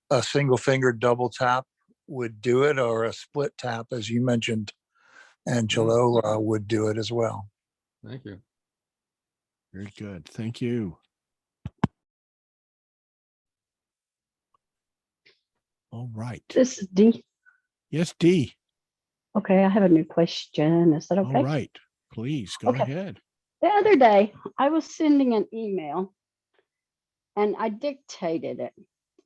A single finger double tap would do it, or a split tap, as you mentioned, Angelo, would do it as well. Thank you. Very good. Thank you. All right. This is Dee. Yes, Dee. Okay, I have a new question. Is that okay? All right. Please go ahead. The other day, I was sending an email and I dictated it.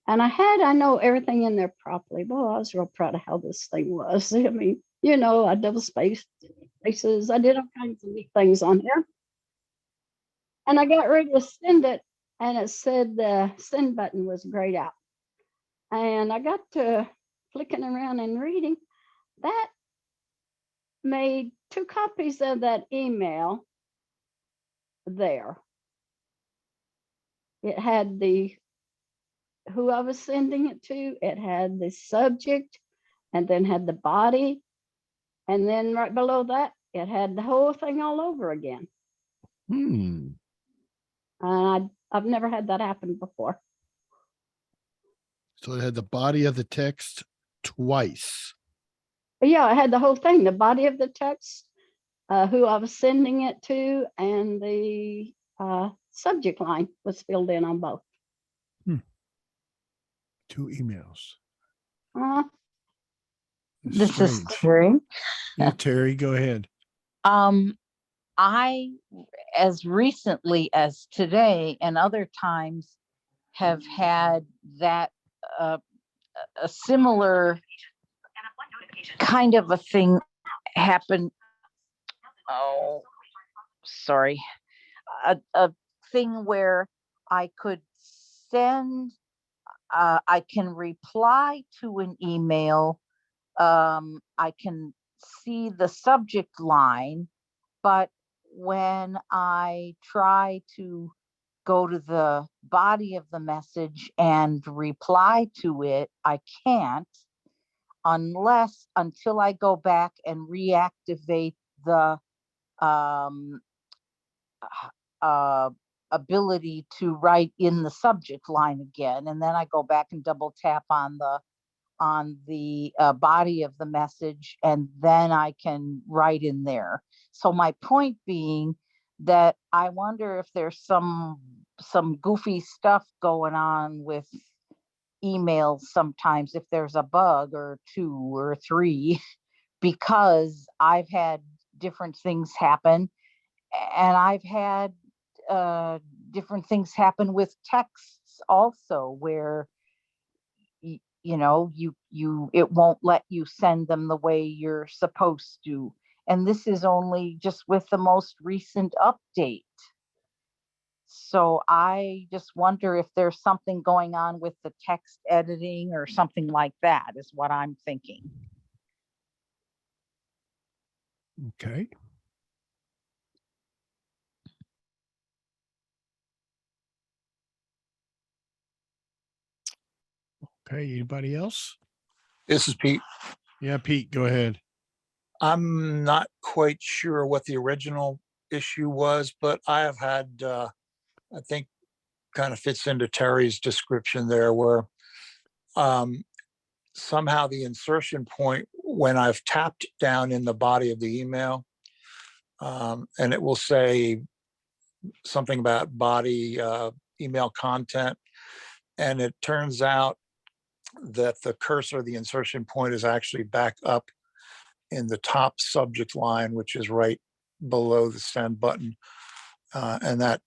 And I know everything in there properly. Well, I was real proud of how this thing was. I mean, I double spaced spaces. I did all kinds of neat things on here. And I got ready to send it, and it said the send button was grayed out. And I got to flicking around and reading. That made 2 copies of that email there. It had who I was sending it to, it had the subject, and then had the body. And then right below that, it had the whole thing all over again. And I've never had that happen before. So it had the body of the text twice. But yeah, I had the whole thing, the body of the text, who I was sending it to, and the subject line was filled in on both. 2 emails. This is Strange. Terry. Yeah, Terry, go ahead. I, as recently as today and other times, have had that a similar kind of a thing happen. Oh, sorry. A thing where I could send, I can reply to an email. I can see the subject line, but when I try to go to the body of the message and reply to it, I can't until I go back and reactivate the ability to write in the subject line again. And then I go back and double tap on the body of the message, and then I can write in there. So my point being that I wonder if there's some goofy stuff going on with emails sometimes, if there's a bug or 2 or 3, because I've had different things happen, and I've had different things happen with texts also, where it won't let you send them the way you're supposed to. And this is only just with the most recent update. So I just wonder if there's something going on with the text editing or something like that, is what I'm thinking. Okay. Okay, anybody else? This is Pete. Yeah, Pete, go ahead. I'm not quite sure what the original issue was, but I have had, I think kind of fits into Terry's description there, where somehow the insertion point, when I've tapped down in the body of the email, and it will say something about body email content, and it turns out that the cursor, the insertion point, is actually back up in the top subject line, which is right below the send button, and that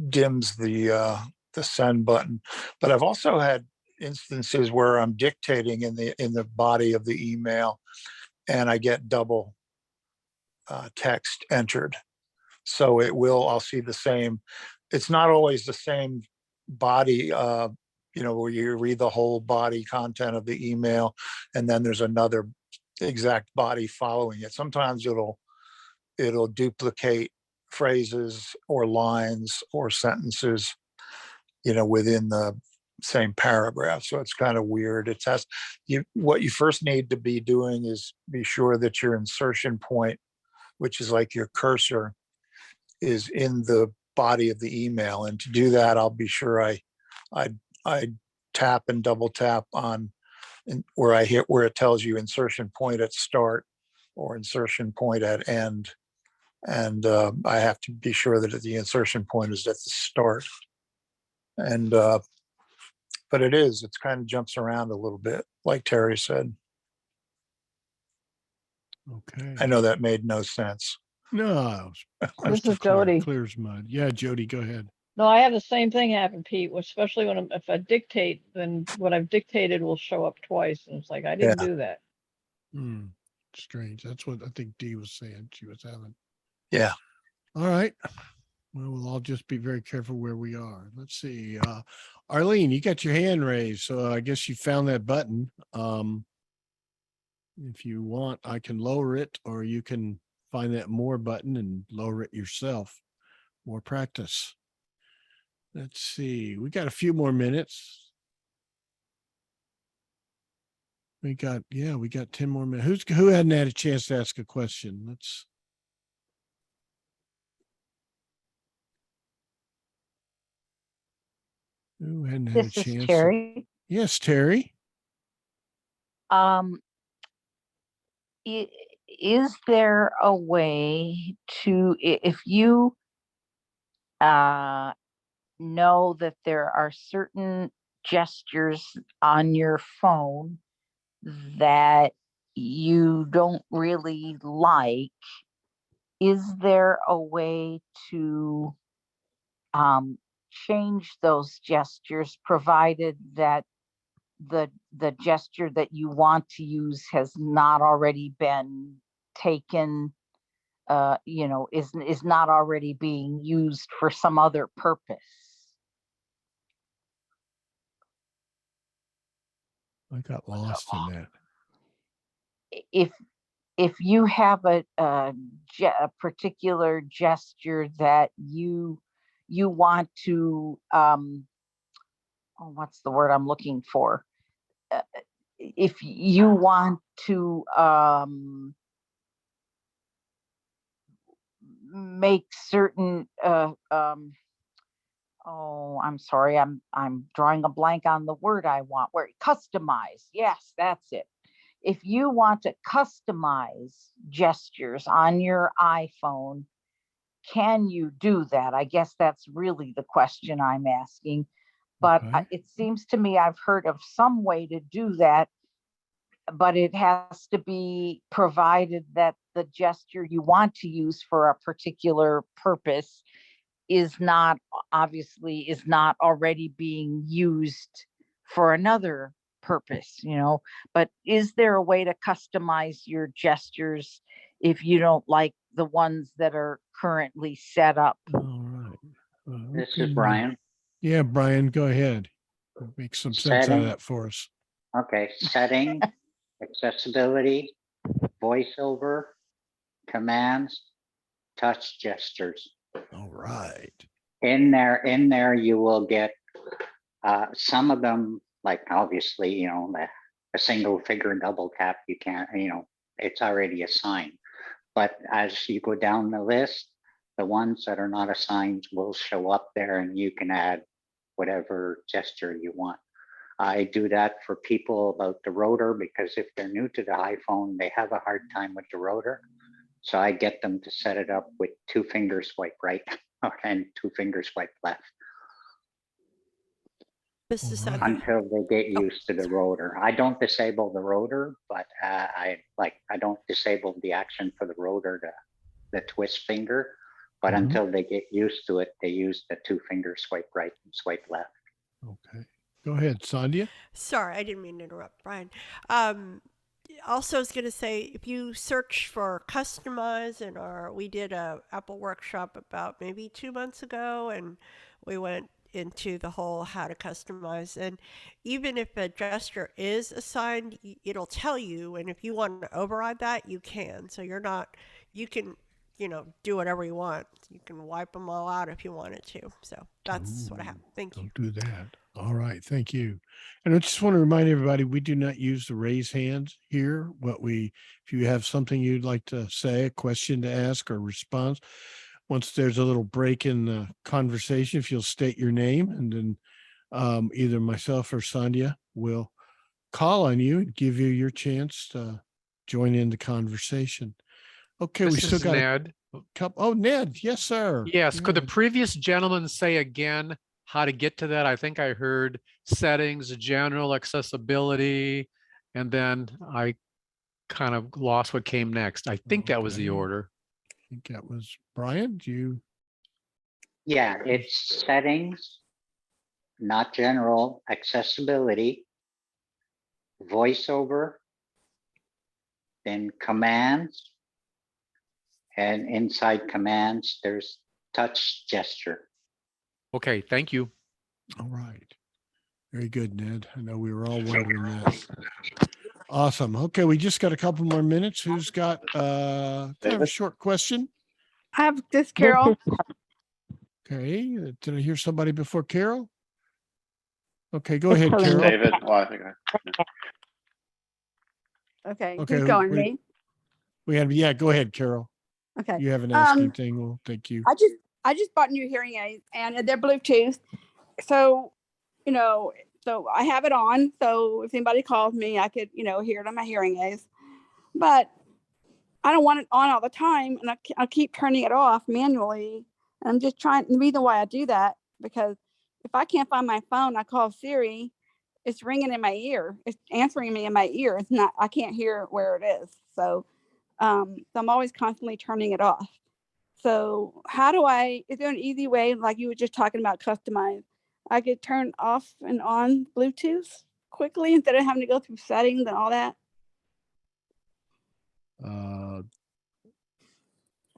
dims the send button. But I've also had instances where I'm dictating in the body of the email, and I get double text entered. So I'll see the same. It's not always the same body, where you read the whole body content of the email, and then there's another exact body following it. Sometimes it'll duplicate phrases or lines or sentences, within the same paragraph. So it's kind of weird. What you first need to be doing is be sure that your insertion point, which is like your cursor, is in the body of the email. And to do that, I'll be sure I tap and double tap on where I hit where it tells you insertion point at start or insertion point at end. And I have to be sure that the insertion point is at the start. And but it's kind of jumps around a little bit, like Terry said. Okay. I know that made no sense. No, This is Jody. clear as mud. Yeah, Jody, go ahead. No, I have the same thing happen, Pete, especially if I dictate, then what I've dictated will show up twice. And it's like, I didn't do that. Strange. That's what I think Dee was saying she was having. Yeah. All right. Well, we'll all just be very careful where we are. Let's see. Arlene, you got your hand raised, so I guess you found that button. If you want, I can lower it, or you can find that more button and lower it yourself. More practice. Let's see. We got a few more minutes. We got 10 more minutes. Who hadn't had a chance to ask a question? Who hadn't had a This is chance? Terry. Yes, Terry. Um, is there a way to, if you know that there are certain gestures on your phone that you don't really like, is there a way to change those gestures, provided that the gesture that you want to use has not already been taken, is not already being used for some other purpose? I got lost in that. If you have a particular gesture that you want to, what's the word I'm looking for? If you want to make certain, I'm sorry, I'm drawing a blank on the word I want. Where customize, yes, that's it. If you want to customize gestures on your iPhone, can you do that? I guess that's really the question I'm asking. But it seems to me I've heard of some way to do that, but it has to be provided that the gesture you want to use for a particular purpose is not already being used for another purpose, but is there a way to customize your gestures if you don't like the ones that are currently set up? All right. This is Brian. Yeah, Brian, go ahead. Make some sense out of that for us. Okay, setting, accessibility, voiceover, commands, touch gestures. All right. In there, you will get some of them, like obviously, a single figure double tap, you can't, it's already assigned. But as you go down the list, the ones that are not assigned will show up there and you can add whatever gesture you want. I do that for people about the rotor, because if they're new to the iPhone, they have a hard time with the rotor. So I get them to set it up with 2 finger swipe right and 2 finger swipe left. Mrs. Sandhya. Until they get used to the rotor. I don't disable the rotor, but I don't disable the action for the rotor, the twist finger. But until they get used to it, they use the 2 finger swipe right and swipe left. Okay. Go ahead, Sandhya. Sorry, I didn't mean to interrupt, Brian. Also, I was going to say, if you search for customize we did a Apple workshop about maybe 2 months ago, and we went into the whole how to customize. And even if a gesture is assigned, it'll tell you. And if you want to override that, you can. So you can, do whatever you want. You can wipe them all out if you wanted to. So that's what I have. Thank you. Don't do that. All right. Thank you. And I just want to remind everybody, we do not use the raise hands here. If you have something you'd like to say, a question to ask or response, once there's a little break in the conversation, if you'll state your name, and then either myself or Sandhya will call on you and give you your chance to join in the conversation. Okay, we still got Ned. Oh, Ned. Yes, sir. Yes. Could the previous gentleman say again how to get to that? I think I heard settings, general accessibility, and then I kind of lost what came next. I think that was the order. I think that was Brian. Yeah, it's settings, not general, accessibility, voiceover, then commands, and inside commands, there's touch gesture. Okay, thank you. All right. Very good, Ned. I know we were all wondering that. Awesome. Okay, we just got a couple more minutes. Who's got kind of a short question? I have this, Carol. Okay, did I hear somebody before Carol? Okay, go ahead, Carol. David. Well, I think Okay, who's going? Me? Yeah, go ahead, Carol. Okay. You have an asking thing. Well, thank you. I just bought new hearing aids, and they're Bluetooth. So so I have it on. So if anybody calls me, I could, hear it on my hearing aids. But I don't want it on all the time. And I keep turning it off manually. And I'm just trying, the reason why I do that, because if I can't find my phone, I call Siri, it's ringing in my ear. It's answering me in my ear. It's not, I can't hear where it is. So I'm always constantly turning it off. So is there an easy way, like you were just talking about, customize? I could turn off and on Bluetooth quickly instead of having to go through settings and all that.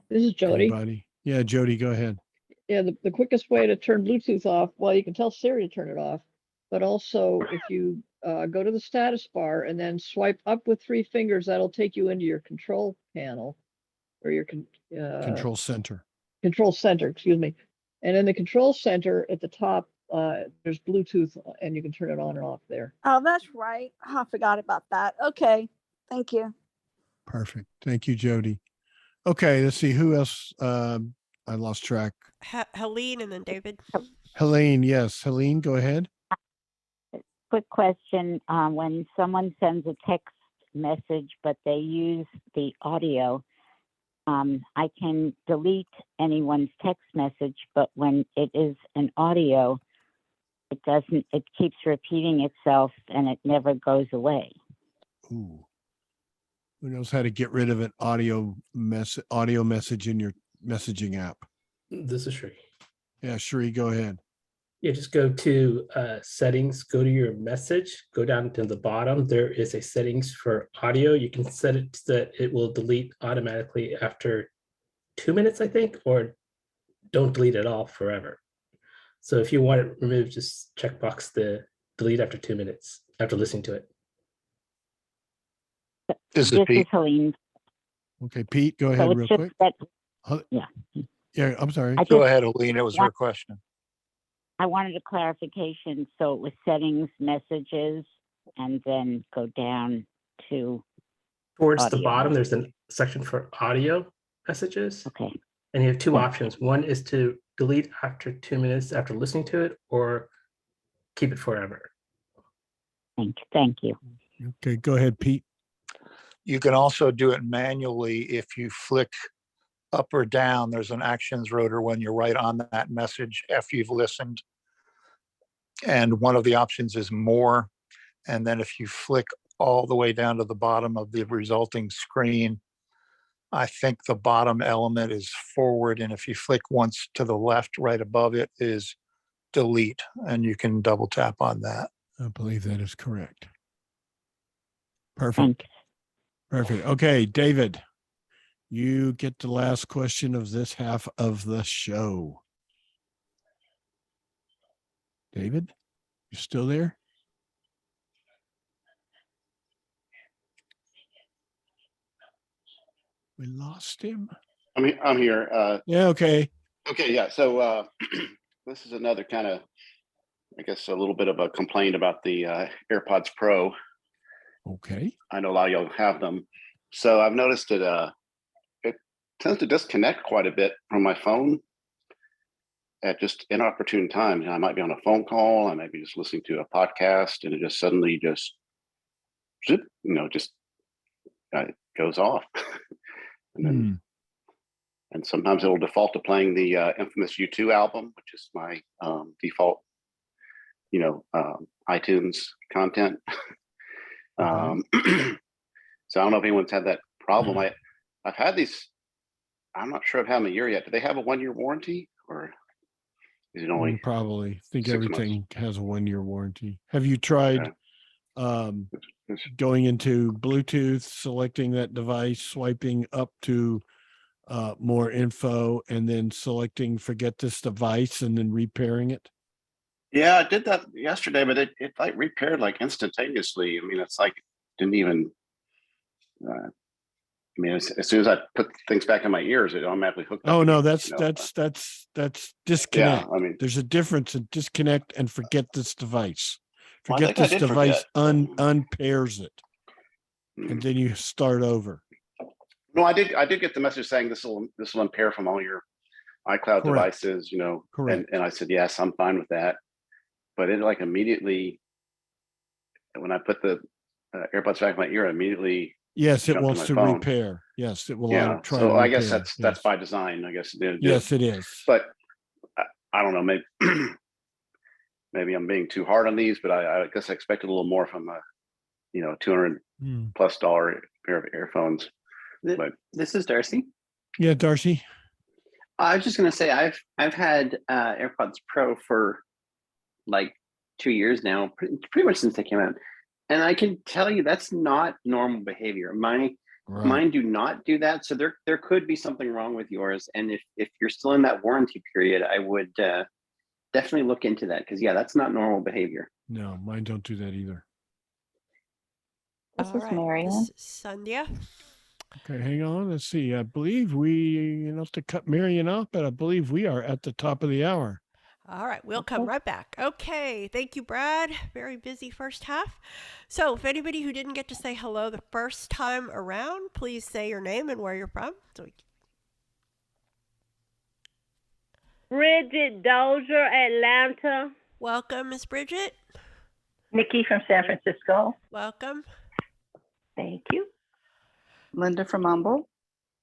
This is Jody. Anybody? Yeah, Jody, go ahead. Yeah, the quickest way to turn Bluetooth off, well, you can tell Siri to turn it off, but also if you go to the status bar and then swipe up with 3 fingers, that'll take you into your control panel or your Control center. Control center, excuse me. And in the control center at the top, there's Bluetooth and you can turn it on and off there. Oh, that's right. I forgot about that. Okay. Thank you. Perfect. Thank you, Jody. Okay, let's see who else. I lost track. Helene and then David. Helene, yes. Helene, go ahead. Quick question. When someone sends a text message, but they use the audio, I can delete anyone's text message, but when it is an audio, it keeps repeating itself and it never goes away. Ooh. Who knows how to get rid of an audio message in your messaging app? This is Sri. Yeah, Sri, go ahead. Yeah, just go to settings, go to your message, go down to the bottom. There is a settings for audio. You can set it so that it will delete automatically after 2 minutes, I think, or don't delete it all forever. So if you want it removed, just checkbox the delete after 2 minutes after listening to it. This is Pete. Helene. Okay, Pete, go ahead real quick. Yeah, I'm sorry. Go ahead, Helene. It was her question. I wanted a clarification. So it was settings, messages, and then go down to Towards audio the bottom, messages. there's a section for audio messages. Okay. And you have 2 options. One is to delete after 2 minutes after listening to it, or keep it forever. Thank you. Okay, go ahead, Pete. You can also do it manually if you flick up or down. There's an actions rotor when you're right on that message after you've listened. And one of the options is more. And then if you flick all the way down to the bottom of the resulting screen, I think the bottom element is forward. And if you flick once to the left, right above it is delete. And you can double tap on that. I believe that is correct. Perfect. Perfect. Okay, David, you get the last question of this half of the show. David, you still there? We lost him. I'm here. Yeah, okay. Okay, yeah. So this is another kind of, I guess, a little bit of a complaint about the AirPods Pro. Okay. I know a lot of y'all have them. So I've noticed that it tends to disconnect quite a bit from my phone at just inopportune times. I might be on a phone call, I might be just listening to a podcast, and it just suddenly just goes off. And then, and sometimes it'll default to playing the infamous U2 album, which is my default, iTunes content. So I don't know if anyone's had that problem. I've had these. I'm not sure I've had them a year yet. Do they have a 1-year warranty, or is it only? Probably. I think 6 everything has a 1-year warranty. Have you tried going into Bluetooth, selecting that device, swiping up to more info, and then selecting forget this device and then repairing it? Yeah, I did that yesterday, but it like repaired like instantaneously. I mean, it's like didn't even. As soon as I put things back in my ears, it automatically hooked up. Oh no, again, that's disconnect. Yeah, I mean, there's a difference in disconnect and forget this device. Well, I Forget think I this did device forget. unpairs it, and then you start over. No, I did get the message saying this will impair from all your iCloud Correct. devices, Correct. and I said yes, I'm fine with that. but it like immediately, when I put the AirPods back in my ear, immediately Yes, it jumped wants my to phone. repair. Yes, it will Yeah, try so to I guess repair. that's Yes. by design. I guess Yes, it is. But I don't know. Maybe maybe I'm being too hard on these, but I guess I expected a little more from a $200+ pair of earphones. But this is Darcy. Yeah, Darcy. I was just gonna say I've had AirPods Pro for like 2 years now, pretty much since they came out, and I can tell you that's not normal behavior. Mine do not do that, so there could be something wrong with yours. And if you're still in that warranty period, I would definitely look into that, because yeah, that's not normal behavior. No, mine don't do that either. This All is right, Marion. this is Sandhya. Okay, hang on. Let's see. I believe we, not to cut Marion off, but I believe we are at the top of the hour. All right, we'll come right back. Okay, thank you, Brad. Very busy first half. So if anybody who didn't get to say hello the first time around, please say your name and where you're from. Bridget Dozier, Atlanta. Welcome, Miss Bridget. Nikki from San Francisco. Welcome. Thank you. Linda from Humble.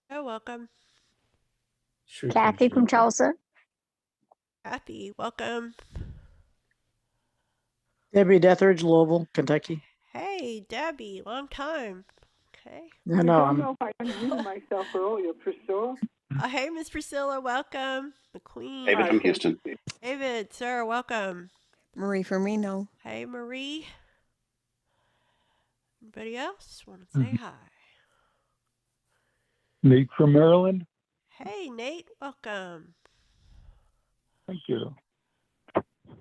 Oh, welcome. Kathy from Tulsa. Kathy, welcome. Debbie Deathridge, Louisville, Kentucky. Hey, Debbie, long time. Okay. I know. I don't know if I unmuted myself earlier, Priscilla. Hey, Miss Priscilla, welcome. The Queen. David from Houston. David, sir, welcome. Marie from Reno. Hey, Marie. Anybody else want to say hi? Nate from Maryland. Hey, Nate, welcome. Thank you.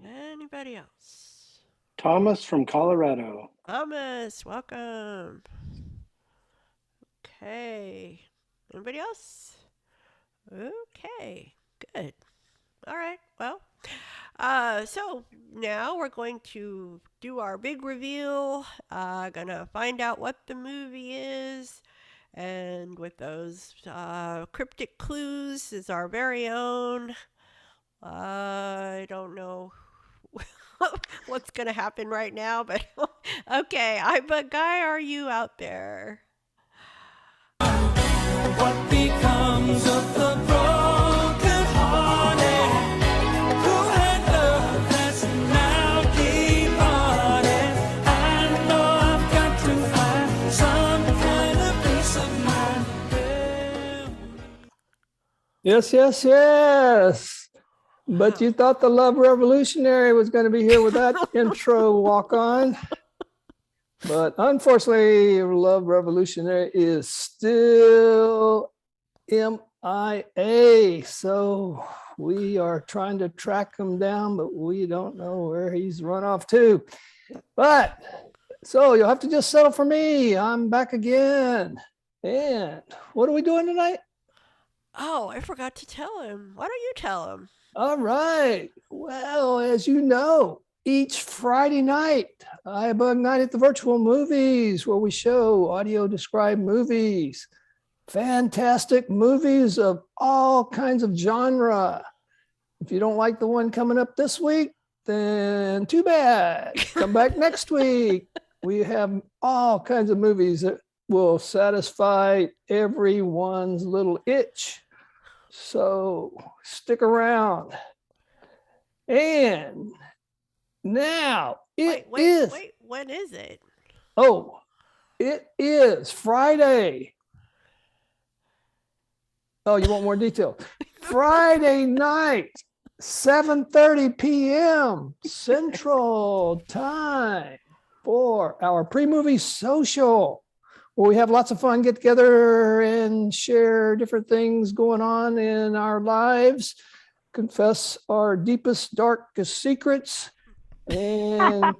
Anybody else? Thomas from Colorado. Thomas, welcome. Okay. Anybody else? Okay, good. All right, well, so now we're going to do our big reveal. Gonna find out what the movie is. And with those cryptic clues is our very own. I don't know what's going to happen right now, but okay. iBUG guy, are you out there? What becomes of the broken hearted who had love that's now departed? I know I've got to find some kind of peace of mind. Yes, yes, yes. But you thought the Love Revolutionary was going to be here with that intro walk on. But unfortunately, Love Revolutionary is still MIA. So we are trying to track him down, but we don't know where he's run off to. But so you'll have to just settle for me. I'm back again. And what are we doing tonight? Oh, I forgot to tell him. Why don't you tell him? All right. Well, as you know, each Friday night, iBUG Night at the Virtual Movies, where we show audio described movies, fantastic movies of all kinds of genre. If you don't like the one coming up this week, then too bad. Come back next week. We have all kinds of movies that will satisfy everyone's little itch. So stick around. And now it is. Wait, when is it? Oh, it is Friday. Oh, you want more detail? Friday night, 7:30 p.m. Central Time for our pre-movie social, where we have lots of fun, get together and share different things going on in our lives, confess our deepest, darkest secrets, and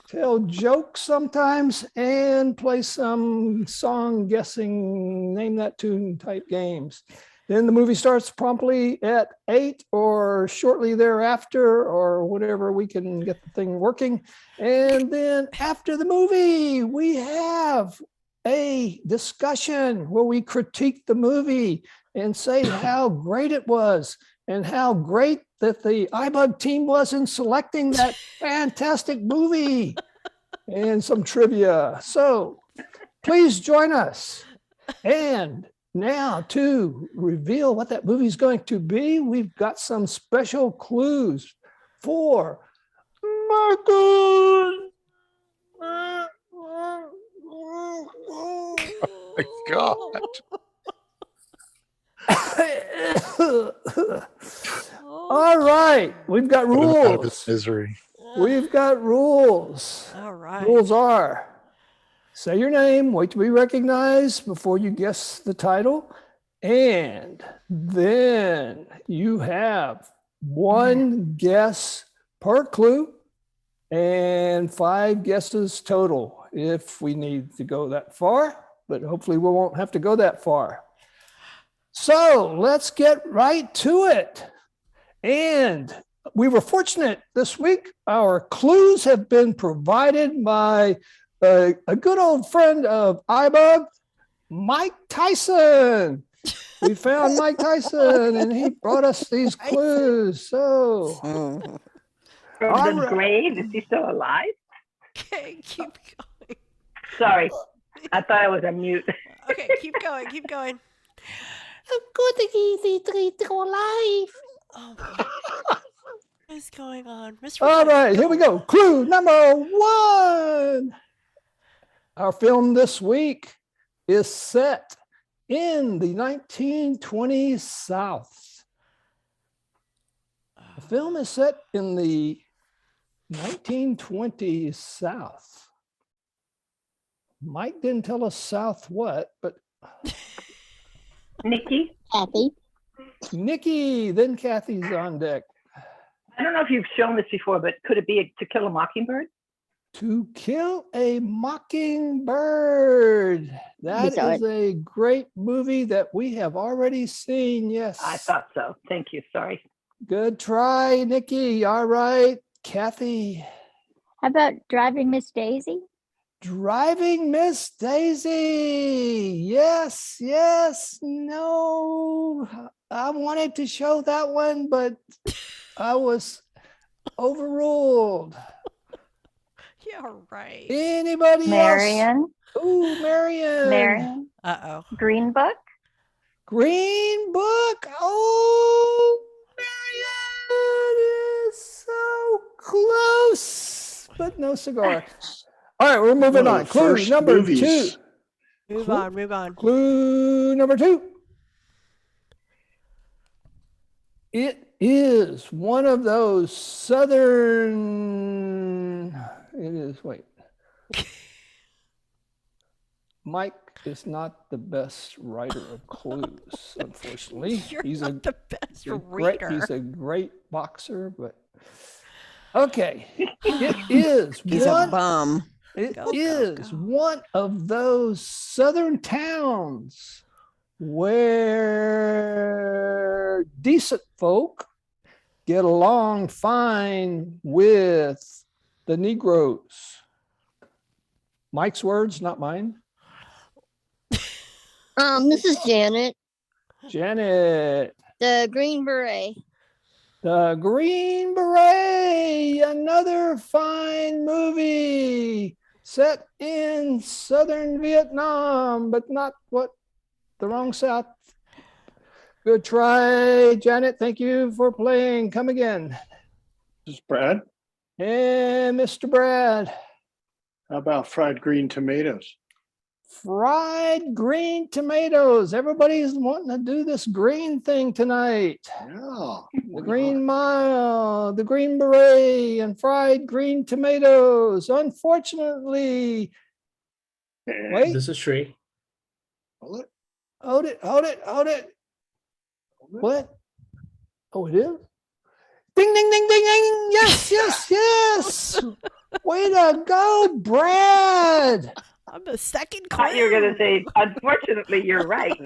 tell jokes sometimes, and play some song guessing, name that tune type games. Then the movie starts promptly at 8 or shortly thereafter, or whatever we can get the thing working. And then after the movie, we have a discussion where we critique the movie and say how great it was. and how great that the iBUG team was in selecting that fantastic movie and some trivia. So please join us. And now to reveal what that movie is going to be, we've got some special clues for Marcus. Oh my God. All right, we've got Put him out of his rules. misery. We've got rules. All right. Rules are say your name, wait to be recognized before you guess the title, and then you have one guess per clue and 5 guesses total if we need to go that far, but hopefully we won't have to go that far. So let's get right to it. And we were fortunate this week. Our clues have been provided by a good old friend of iBUG, Mike Tyson. We found Mike Tyson and he brought us these clues. So, From the grave? Is he still alive? Okay, keep going. Sorry, I thought I was on mute. Okay, keep going. Keep going. I'm good to he's still alive. Oh my. What is going on? Mr. all Mike, right, here we go. Clue number 1. Our film this week is set in the 1920s South. The film is set in the 1920s South. Mike didn't tell us South what, but Nikki? Kathy? Nikki, then Kathy's on deck. I don't know if you've shown this before, but could it be To Kill a Mockingbird? To Kill a Mockingbird. That saw is a great movie that we have already seen. Yes. I thought so. Thank you. Sorry. Good try, Nikki. All right, Kathy. How about Driving Miss Daisy? Driving Miss Daisy. Yes, yes, no. I wanted to show that one, but I was overruled. Yeah, right. Anybody else? Marion. Ooh, Marion. Marion. Uh-oh. Green Book. Green Book. Oh, Marion is so close, but no cigar. All right, we're moving One of on. the Clue first number movies. 2. Move on, move on. Clue number 2. It is one of those southern. It is, wait. Mike is not the best writer of clues, unfortunately. You're he's not the best great, reader. he's a great boxer, but okay. It is He's a bum. It Go, go, is go. one of those southern towns where decent folk get along fine with the Negroes. Mike's words, not mine. This is Janet, Janet. the Green Beret. The Green Beret, another fine movie set in southern Vietnam, but not what the wrong South. Good try, Janet. Thank you for playing. Come again. This is Brad. And Mr. Brad. How about fried green tomatoes? Fried green tomatoes. Everybody's wanting to do this green thing tonight. Yeah. The Green Mile, the Green Beret, and fried green tomatoes. Unfortunately, wait. This is Shree. Hold it. Hold it, hold it, hold it. What? Oh, it is? Ding, ding, ding, ding, ding. Yes, yes, yes. Way to go, Brad. I'm the second I thought you were clue. going to say, unfortunately, you're right.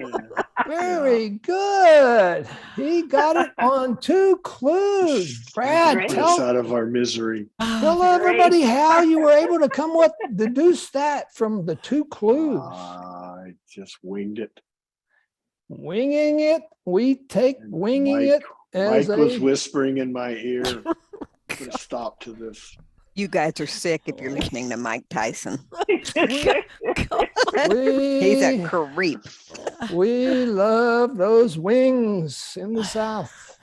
Very good. He got it on 2 clues. Brad, Great. Get us tell out of our misery. everybody how you were able to come with deduce that from the 2 clues. I just winged it. Winging it. We take winging Mike it as Mike was a whispering in my ear. Put a stop to this. You guys are sick if you're listening to Mike Tyson. He's we a creep. we love those wings in the South.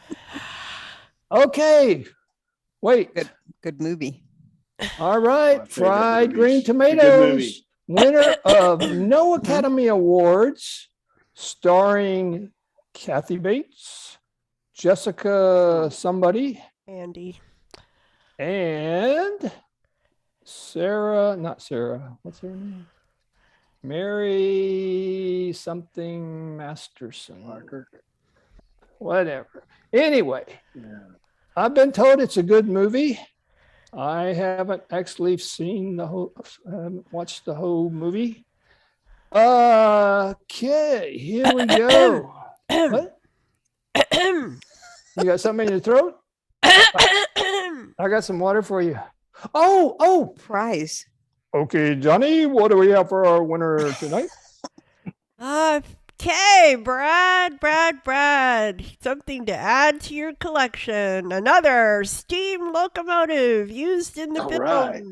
Okay, wait. Good movie. All My right, favorite fried movies. green It's a good movie. tomatoes, winner of no Academy Awards, starring Kathy Bates, Jessica somebody, Andy. and Sarah, not Sarah, what's her name? Mary something Masterson. Parker. Whatever. Anyway, Yeah. I've been told it's a good movie. I haven't actually seen the whole, watched the whole movie. Okay, here we go. What? You got something in your throat? I got some water for you. Oh, Prize. okay, Johnny, what do we have for our winner tonight? Okay, Brad. Something to add to your collection. Another steam locomotive used in the All film. right.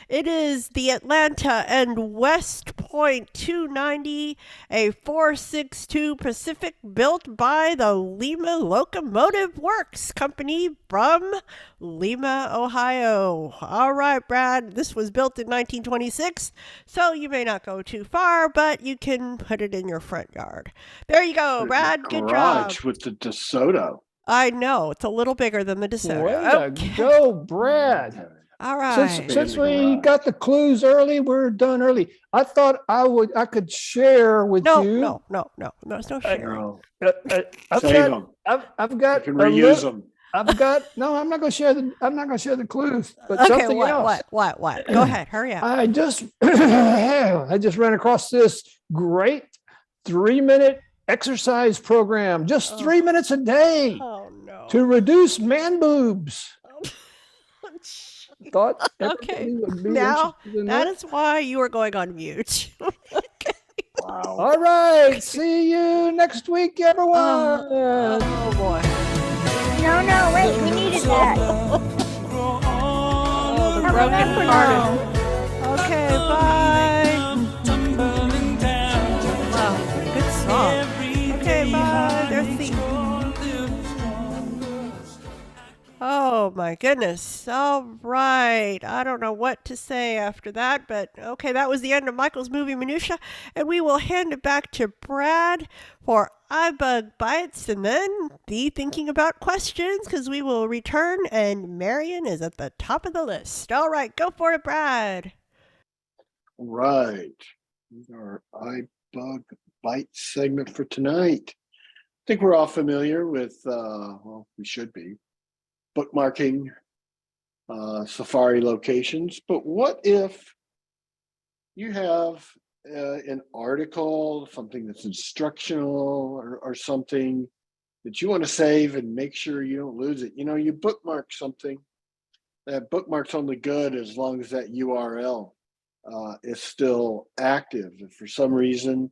It is the Atlanta and West Point 290, a 462 Pacific built by the Lima Locomotive Works Company from Lima, Ohio. All right, Brad, this was built in 1926, so you may not go too far, but you can put it in your front yard. There you go, Brad. Good job. Garage with the DeSoto. I know, it's a little bigger than the DeSoto. Way to go, Brad. All right. Since we got the clues early, we're done early. I thought I could share with you. No, there's no sharing. Save them. I've got. You can reuse them. No, I'm not going to share the clues, but Okay, something else. what? Go ahead, hurry up. I just ran across this great 3-minute exercise program, just 3 minutes a day to reduce man boobs. Thought Okay, everybody would be now interested in that is why you are going on mute. Wow. All right, see you next week, everyone. Oh boy. No, wait, we needed that. Oh, the Have a broken good one. hearted. Okay, bye. Wow, good song. Okay, bye. There's the. Oh my goodness. All right. I don't know what to say after that, but okay, that was the end of Michael's movie minutia, and we will hand it back to Brad for iBUG Bites and then the thinking about questions because we will return and Marion is at the top of the list. All right, go for it, Brad. Right. Our iBUG Bite segment for tonight. I think we're all familiar with, well, we should be, bookmarking Safari locations. But what if you have an article, something that's instructional or something that you want to save and make sure you don't lose it? You know, you bookmark something. That bookmark's only good as long as that URL is still active. If for some reason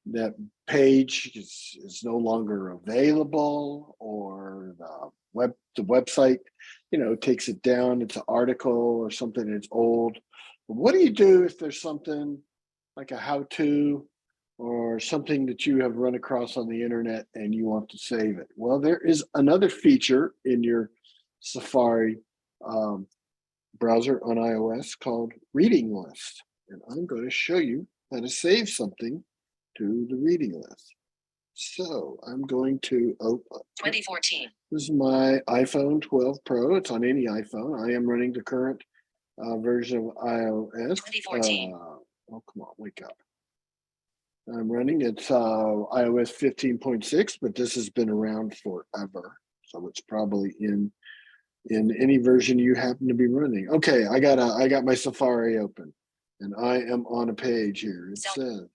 that page is no longer available, or the website, you know, takes it down, it's an article or something that's old. What do you do if there's something like a how-to or something that you have run across on the internet and you want to save it? Well, there is another feature in your Safari browser on iOS called Reading List. And I'm going to show you how to save something to the reading list. So I'm going to open 2014. This is my iPhone 12 Pro. It's on any iPhone. I am running the current version of iOS. 2014. Oh, come on, wake up. I'm running it's iOS 15.6, but this has been around forever. So it's probably in any version you happen to be running. Okay, I got my Safari open and I am on a page here. It says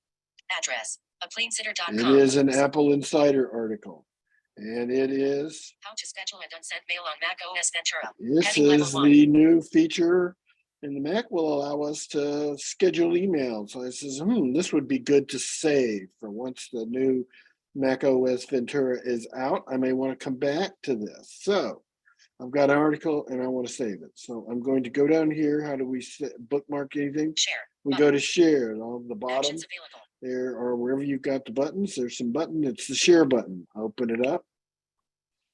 Address, aplanesitter.com. it is an Apple Insider article. And it is, How to schedule and unsend mail on Mac OS Ventura. this Heading level is 1. the new feature in the Mac will allow us to schedule emails. So I says, this would be good to save for once the new Mac OS Ventura is out, I may want to come back to this. So I've got an article and I want to save it. So I'm going to go down here. How do we bookmark anything? Share. We go to share, and on the bottom there, or wherever you've got the buttons, there's some button. It's the share button. Open it up.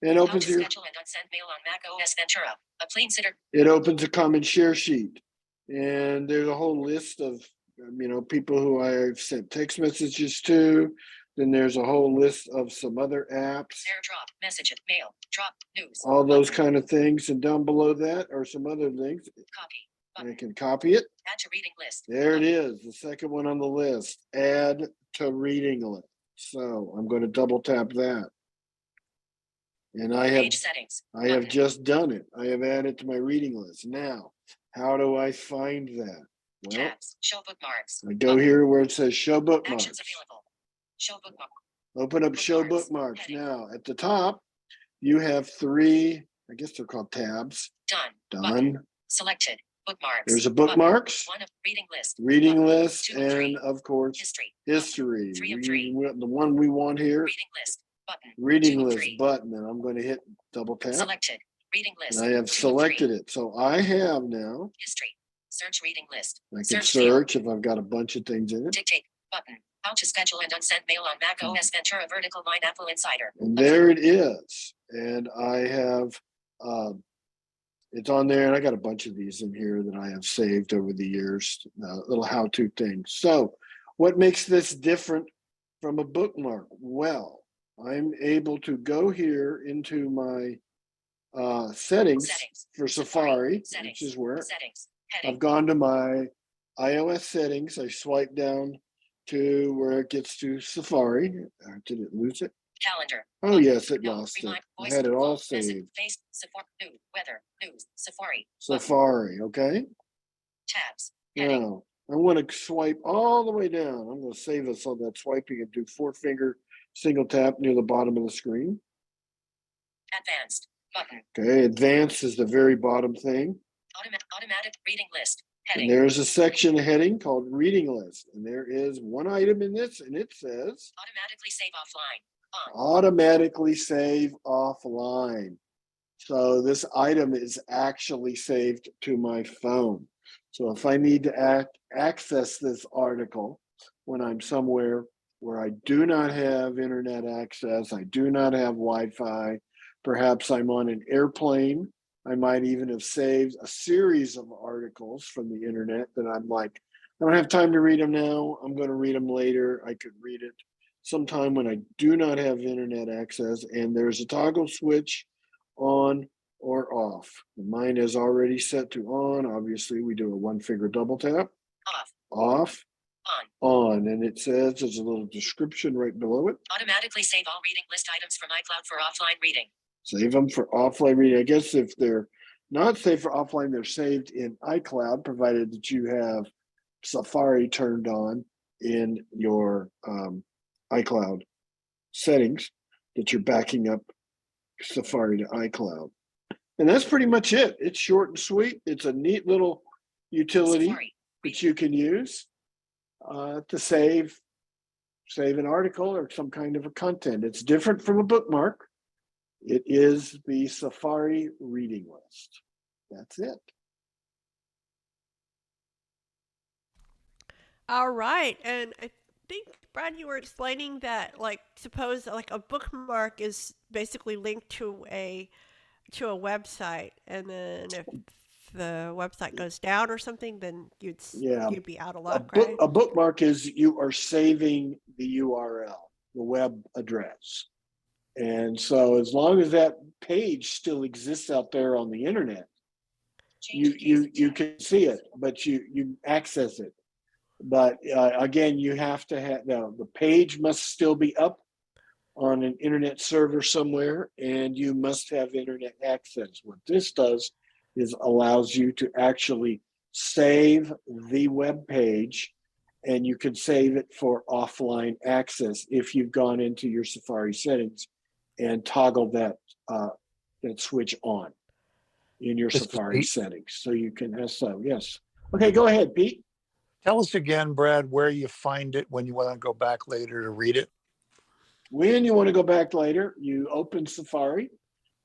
And How opens to your, schedule and unsend mail on Mac OS Ventura. A plain sitter. it opens a common share sheet. And there's a whole list of, people who I've sent text messages to. Then there's a whole list of some other apps, AirDrop, message, mail, drop, news. all those kind of things. And down below that are some other links. Copy. I can copy it. Add to reading list. There it is, the second one on the list. Add to reading list. So I'm going to double tap that. And I have Page settings. just done it. I have added to my reading list. Now, how do I find that? Well, Tabs. Show bookmarks. I go here where it says show bookmarks. Actions available. Show bookmark. Open up show bookmarks. Now, at the top, you have three, I guess they're called tabs. Done. Done. Selected. Bookmarks. There's a bookmarks, One of reading list. reading list, Two of three. and of course, History. history. Three of three. The one we want here, Reading list. Button. reading Two of list three. button, and I'm going to hit double tap. Selected. Reading list. And I have Two of selected three. it. So I have now, History. Search reading list. I can Search field. search if I've got a bunch of things in it. Dictate. Button. How to schedule and unsend mail on Mac OS Ventura vertical line Apple Insider. And there it is. And I have, it's on there, and I got a bunch of these in here that I have saved over the years, little how-to things. So what makes this different from a bookmark? Well, I'm able to go here into my settings for Safari, which is where I've gone to my iOS settings. I swipe down to where it gets to Safari. Did it lose it? Calendar. Oh, yes, it No, lost it. remind, I voice, had it all phone, message, saved. face, Safari, new, weather, news, Safari. Safari, okay? Tabs. Now, I want to swipe all the way down. I'm going to save us on that swiping and do 4-finger single tap near the bottom of the screen. Advanced. Button. Okay, advanced is the very bottom thing. Automatic reading list. And Heading. there's a section heading called reading list. And there is one item in this, and it says Automatically save offline. automatically save offline. So this item is actually saved to my phone. So if I need to access this article when I'm somewhere where I do not have internet access, I do not have Wi-Fi, perhaps I'm on an airplane, I might even have saved a series of articles from the internet that I'm like, I don't have time to read them now. I'm going to read them later. I could read it sometime when I do not have internet access, and there's a toggle switch on or off. Mine is already set to on. Obviously, we do a 1-finger double tap. Off. On. And it says there's a little description right below it. Automatically save all reading list items from iCloud for offline reading. Save them for offline reading. I guess if they're not saved for offline, they're saved in iCloud, provided that you have Safari turned on in your iCloud settings, that you're backing up Safari to iCloud. And that's pretty much it. It's short and sweet. It's a neat little utility that you can use to save an article or some kind of a content. It's different from a bookmark. It is the Safari reading list. That's it. All right. And I think, Brad, you were explaining that, like, suppose like a bookmark is basically linked to a website, and then if the website goes down or something, then you'd be out of luck, right? A bookmark is you are saving the URL, the web address. And so as long as that page still exists out there on the internet, you can see it, but you access it. But again, you have to have, the page must still be up on an internet server somewhere, and you must have internet access. What this does is allows you to actually save the web page, and you can save it for offline access if you've gone into your Safari settings and toggle that switch on in your Safari settings. So you can have yes. Okay, go ahead, Pete. Tell us again, Brad, where you find it when you want to go back later to read it. When you want to go back later, you open Safari.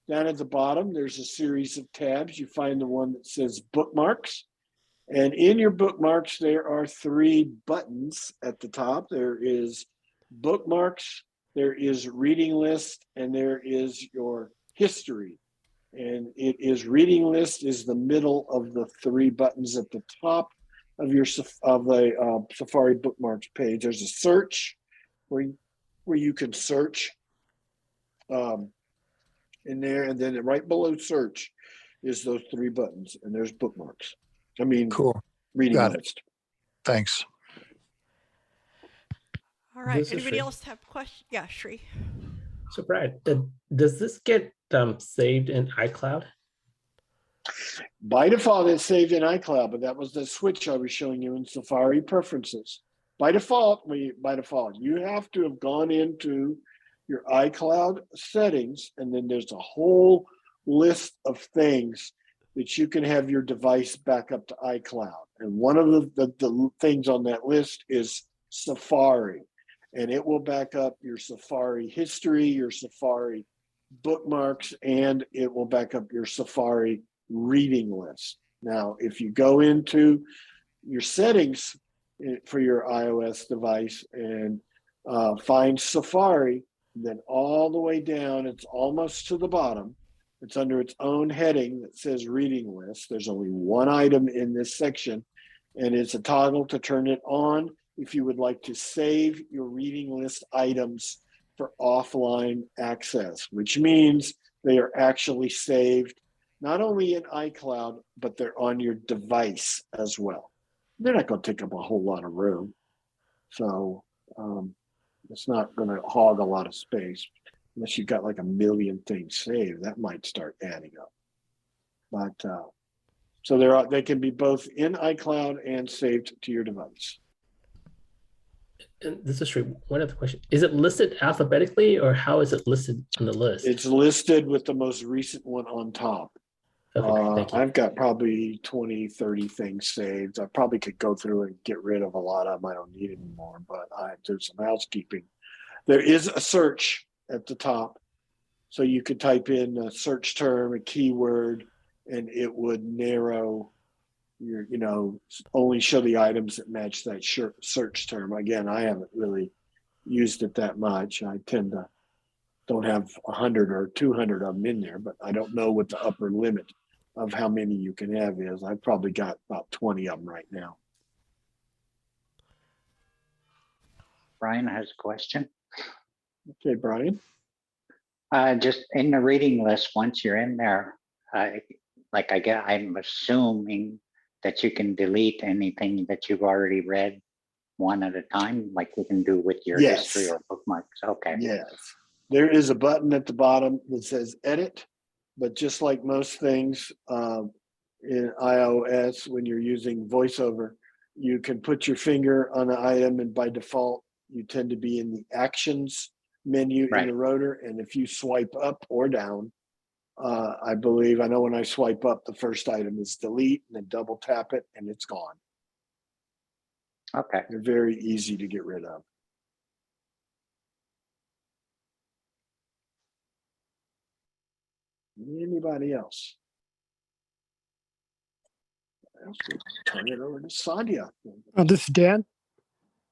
Down at the bottom, there's a series of tabs. You find the one that says bookmarks. And in your bookmarks, there are 3 buttons at the top. There is bookmarks, there is reading list, and there is your history. And it is reading list is the middle of the 3 buttons at the top of your Safari bookmarks page. There's a search where you can search in there, and then right below search is those 3 buttons, and there's bookmarks. I mean, Cool. reading Got it. list. Thanks. All right. This is Anybody Shri. else have questions? Yeah, Shri. So Brad, does this get saved in iCloud? By default, it's saved in iCloud, but that was the switch I was showing you in Safari preferences. By default, you have to have gone into your iCloud settings, and then there's a whole list of things that you can have your device back up to iCloud. And one of the things on that list is Safari, and it will back up your Safari history, your Safari bookmarks, and it will back up your Safari reading list. Now, if you go into your settings for your iOS device and find Safari, then all the way down, it's almost to the bottom. It's under its own heading that says reading list. There's only one item in this section, and it's a toggle to turn it on if you would like to save your reading list items for offline access, which means they are actually saved not only in iCloud, but they're on your device as well. They're not going to take up a whole lot of room. So it's not going to hog a lot of space. Unless you've got like 1 million things saved, that might start adding up. But so they can be both in iCloud and saved to your device. And this is true. One other question. Is it listed alphabetically, or how is it listed on the list? It's listed with the most recent one on top. Okay, thank you. I've got probably 20, 30 things saved. I probably could go through and get rid of a lot of them I don't need anymore, but I do some housekeeping. There is a search at the top. So you could type in a search term, a keyword, and it would narrow your, only show the items that match that search term. Again, I haven't really used it that much. I don't have 100 or 200 of them in there, but I don't know what the upper limit of how many you can have is. I've probably got about 20 of them right now. Brian has a question. Okay, Brian. Just in the reading list, once you're in there, I'm assuming that you can delete anything that you've already read one at a time, like we can do with your history or bookmarks. Okay. Yes. There is a button at the bottom that says edit, but just like most things in iOS, when you're using VoiceOver, you can put your finger on an item, and by default, you tend to be in the actions menu in the rotor. And if you swipe up or down, I know when I swipe up, the first item is delete, and then double tap it and it's gone. Okay. They're very easy to get rid of. Anybody else? I'll turn it over to Sandhya. This is Dan.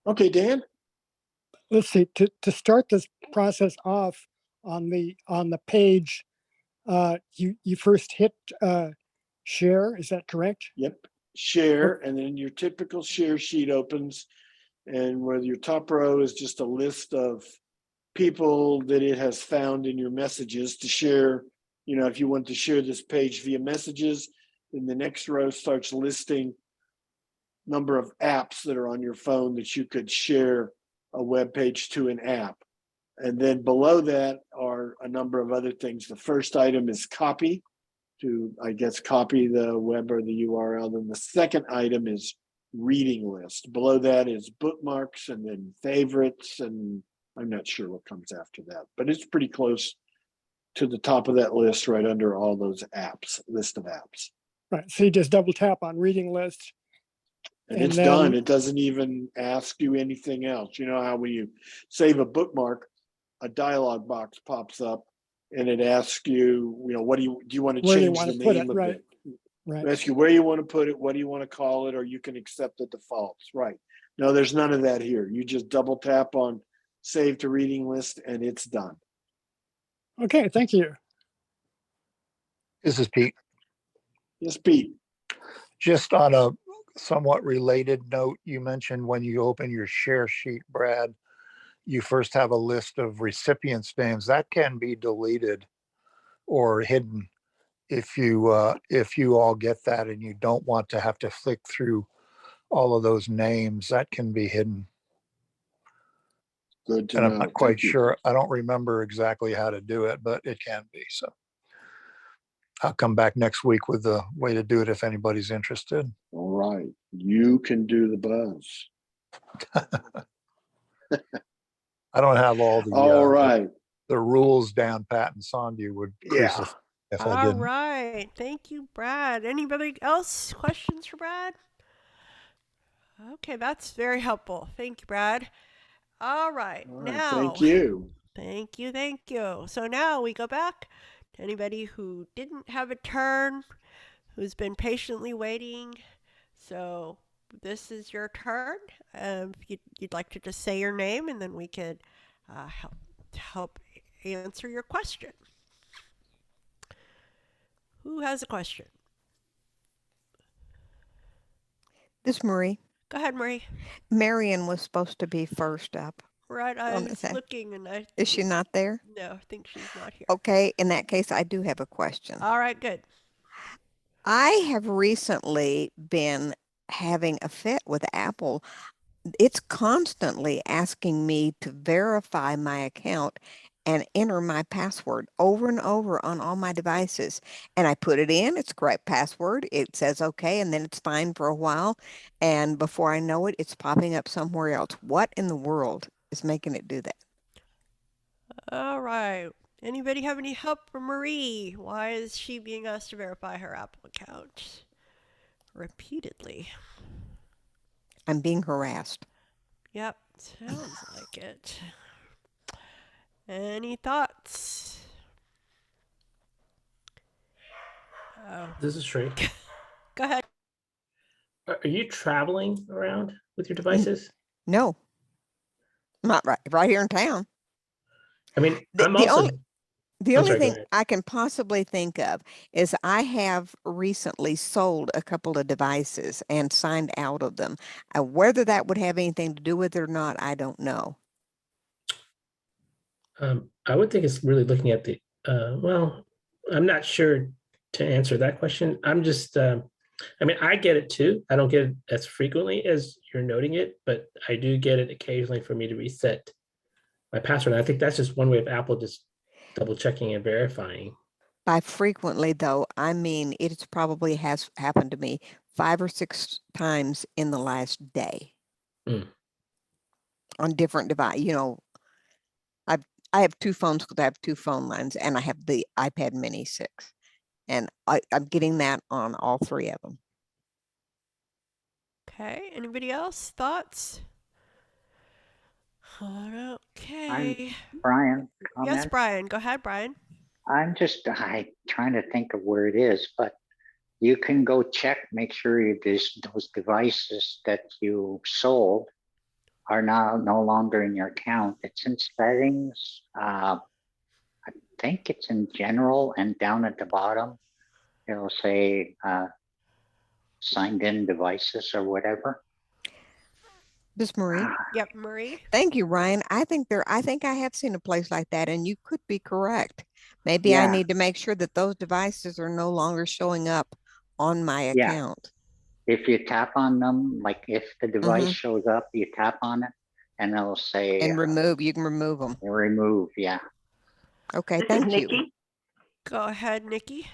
Okay, Dan. Let's see. To start this process off on the page, you first hit share. Is that correct? Yep. Share, and then your typical share sheet opens, and where your top row is just a list of people that it has found in your messages to share. If you want to share this page via messages, then the next row starts listing number of apps that are on your phone that you could share a web page to an app. And then below that are a number of other things. The first item is copy, to, copy the web or the URL. Then the second item is reading list. Below that is bookmarks, and then favorites, and I'm not sure what comes after that, but it's pretty close to the top of that list, right under all those apps, list of apps. Right. So you just double tap on reading list. And it's done. It doesn't even ask you anything else. You know how when you save a bookmark, a dialog box pops up and it asks you, what do you want to Where do you change want the to put name it? of Right. it? Right. It asks you where you want to put it, what do you want to call it, or you can accept the defaults. Right. No, there's none of that here. You just double tap on save to reading list and it's done. Okay, thank you. This is Pete. Yes, Pete. Just on a somewhat related note, you mentioned when you open your share sheet, Brad, you first have a list of recipients' names. That can be deleted or hidden if you all get that and you don't want to have to flick through all of those names. That can be hidden. Good to And know. I'm not quite Thank you. sure. I don't remember exactly how to do it, but it can be. So I'll come back next week with the way to do it if anybody's interested. All right. You can do the buzz. I don't have all the All right. the rules down pat, and Sandhya would Yeah. crucify if I All didn't. right. Thank you, Brad. Anybody else questions for Brad? Okay, that's very helpful. Thank you, Brad. All right. All right. Now, Thank you. thank you, thank you. So now we go back to anybody who didn't have a turn, who's been patiently waiting. So this is your turn. If you'd like to just say your name, and then we could help answer your question. Who has a question? This Marie. Go ahead, Marie. Marion was supposed to be first up. Right, I on the was thing. looking and I Is she not there? no, I think she's not here. Okay, in that case, I do have a question. All right, good. I have recently been having a fit with Apple. It's constantly asking me to verify my account and enter my password over and over on all my devices. And I put it in, it's correct password. It says okay, and then it's fine for a while. And before I know it, it's popping up somewhere else. What in the world is making it do that? All right. Anybody have any help for Marie? Why is she being asked to verify her Apple account repeatedly? I'm being harassed. Yep, sounds like it. Any thoughts? Oh, This is Shrey. go ahead. Are you traveling around with your devices? No, not right here in town. I mean, The, I'm the also. only the I'm only sorry, go thing ahead. I can possibly think of is I have recently sold a couple of devices and signed out of them. Whether that would have anything to do with it or not, I don't know. I would think it's really looking at the. Well, I'm not sure to answer that question. I'm just. I mean, I get it too. I don't get it as frequently as you're noting it, but I do get it occasionally for me to reset my password. And I think that's just one way of Apple just double checking and verifying. By frequently, though, I mean it's probably has happened to me 5 or 6 times in the last day on different device. I have 2 phones because I have 2 phone lines, and I have the iPad Mini 6, and I'm getting that on all 3 of them. Okay, anybody else? Thoughts? Okay. Brian. Yes, Comment? Brian. Go ahead, Brian. I'm trying to think of where it is, but you can go check, make sure those devices that you sold are now no longer in your account. It's in settings. I think it's in general, and down at the bottom, it'll say signed in devices or whatever. This Marie. Yep, Marie. Thank you, Ryan. I think I have seen a place like that, and you could be correct. Maybe I need to make sure that those devices are no longer showing up on my account. If you tap on them, like if the device shows up, you tap on it and it'll say And remove, you can remove them. Remove, yeah. Okay, This is thank you. Nikki. Go ahead, Nikki.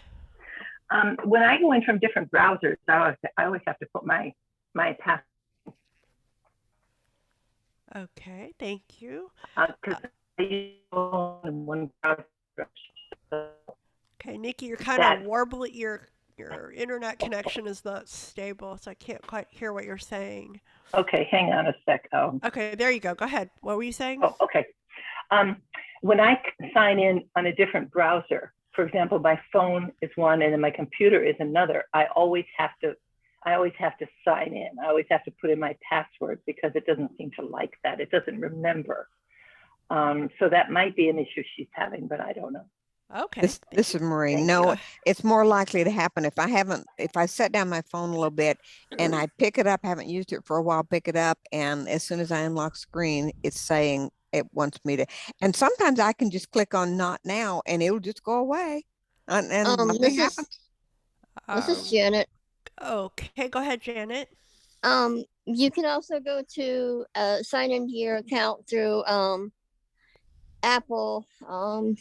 When I go in from different browsers, I always have to put my password. Okay, thank you. Because I use one browser. Okay, Nikki, you're kind of warbling. Your internet connection is not stable, so I can't quite hear what you're saying. Okay, hang on a sec. Okay, there you go. Go ahead. What were you saying? Oh, okay. When I sign in on a different browser, for example, my phone is one and then my computer is another, I always have to sign in. I always have to put in my password because it doesn't seem to like that. It doesn't remember. So that might be an issue she's having, but I don't know. Okay. This is Marie. Thank No, you. it's more likely to happen if I set down my phone a little bit and I pick it up, haven't used it for a while, pick it up, and as soon as I unlock screen, it's saying it wants me to, and sometimes I can just click on not now and it'll just go away. And nothing happens. This is Janet. Okay, go ahead, Janet. You can also go to sign into your account through Apple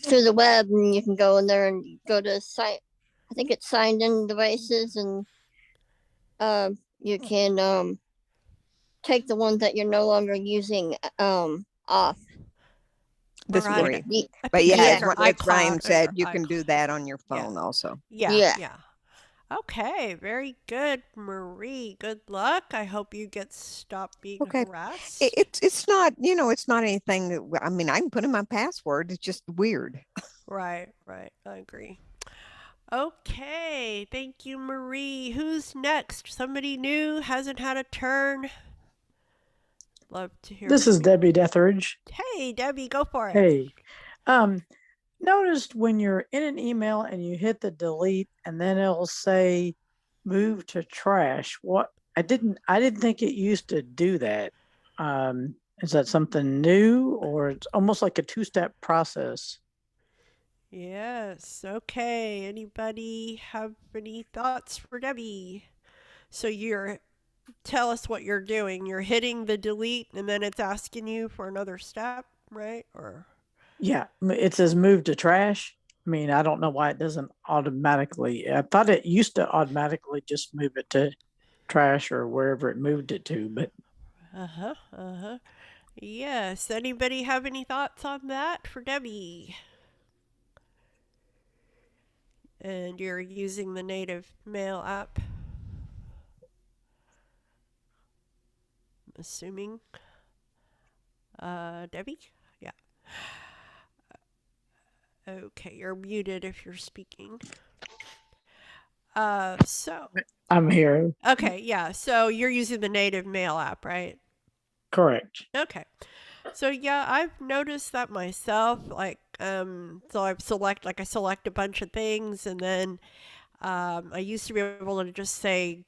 through the web, and you can go in there and go to site. I think it's signed in devices, and you can take the ones that you're no longer using off. This Right. Marie. I But think yeah, it's as, your as Ryan iCloud or said, your you can do that on your phone also. Yeah. Okay, very good, Marie. Good luck. I hope you get stopped being Okay. harassed. It's not, it's not anything that, I mean, I can put in my password. It's just weird. Right. I agree. Okay, thank you, Marie. Who's next? Somebody new, hasn't had a turn. Love to hear This from is you. Debbie Deathridge. Hey, Debbie, go for it. Hey, noticed when you're in an email and you hit the delete and then it'll say move to trash. What I didn't think it used to do that. Is that something new, or it's almost like a two-step process? Yes. Okay. Anybody have any thoughts for Debbie? So tell us what you're doing. You're hitting the delete and then it's asking you for another step, right? Or Yeah, it says move to trash. I mean, I don't know why it doesn't automatically. I thought it used to automatically just move it to trash or wherever it moved it to, but Yes. Anybody have any thoughts on that for Debbie? And you're using the native mail app. I'm assuming. Debbie? Yeah. Okay, you're muted if you're speaking. So. I'm here. Okay, yeah. So you're using the native mail app, right? Correct. Okay. So yeah, I've noticed that myself. So I select a bunch of things, and then I used to be able to just say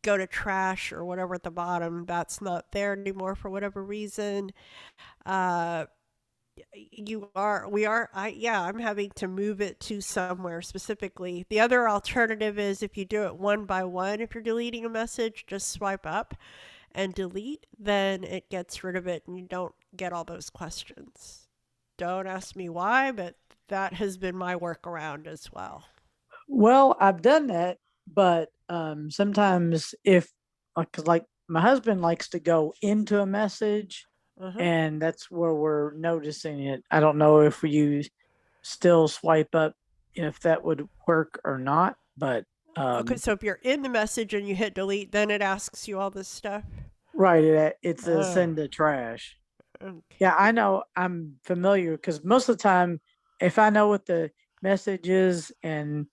go to trash or whatever at the bottom. That's not there anymore for whatever reason. I'm having to move it to somewhere specifically. The other alternative is if you do it one by one, if you're deleting a message, just swipe up and delete, then it gets rid of it and you don't get all those questions. Don't ask me why, but that has been my workaround as well. Well, I've done that, but sometimes if like my husband likes to go into a message, and that's where we're noticing it. I don't know if you still swipe up, if that would work or not, but okay, so if you're in the message and you hit delete, then it asks you all this stuff. Right, it says send to trash. Okay. Yeah, I know. I'm familiar because most of the time, if I know what the message is and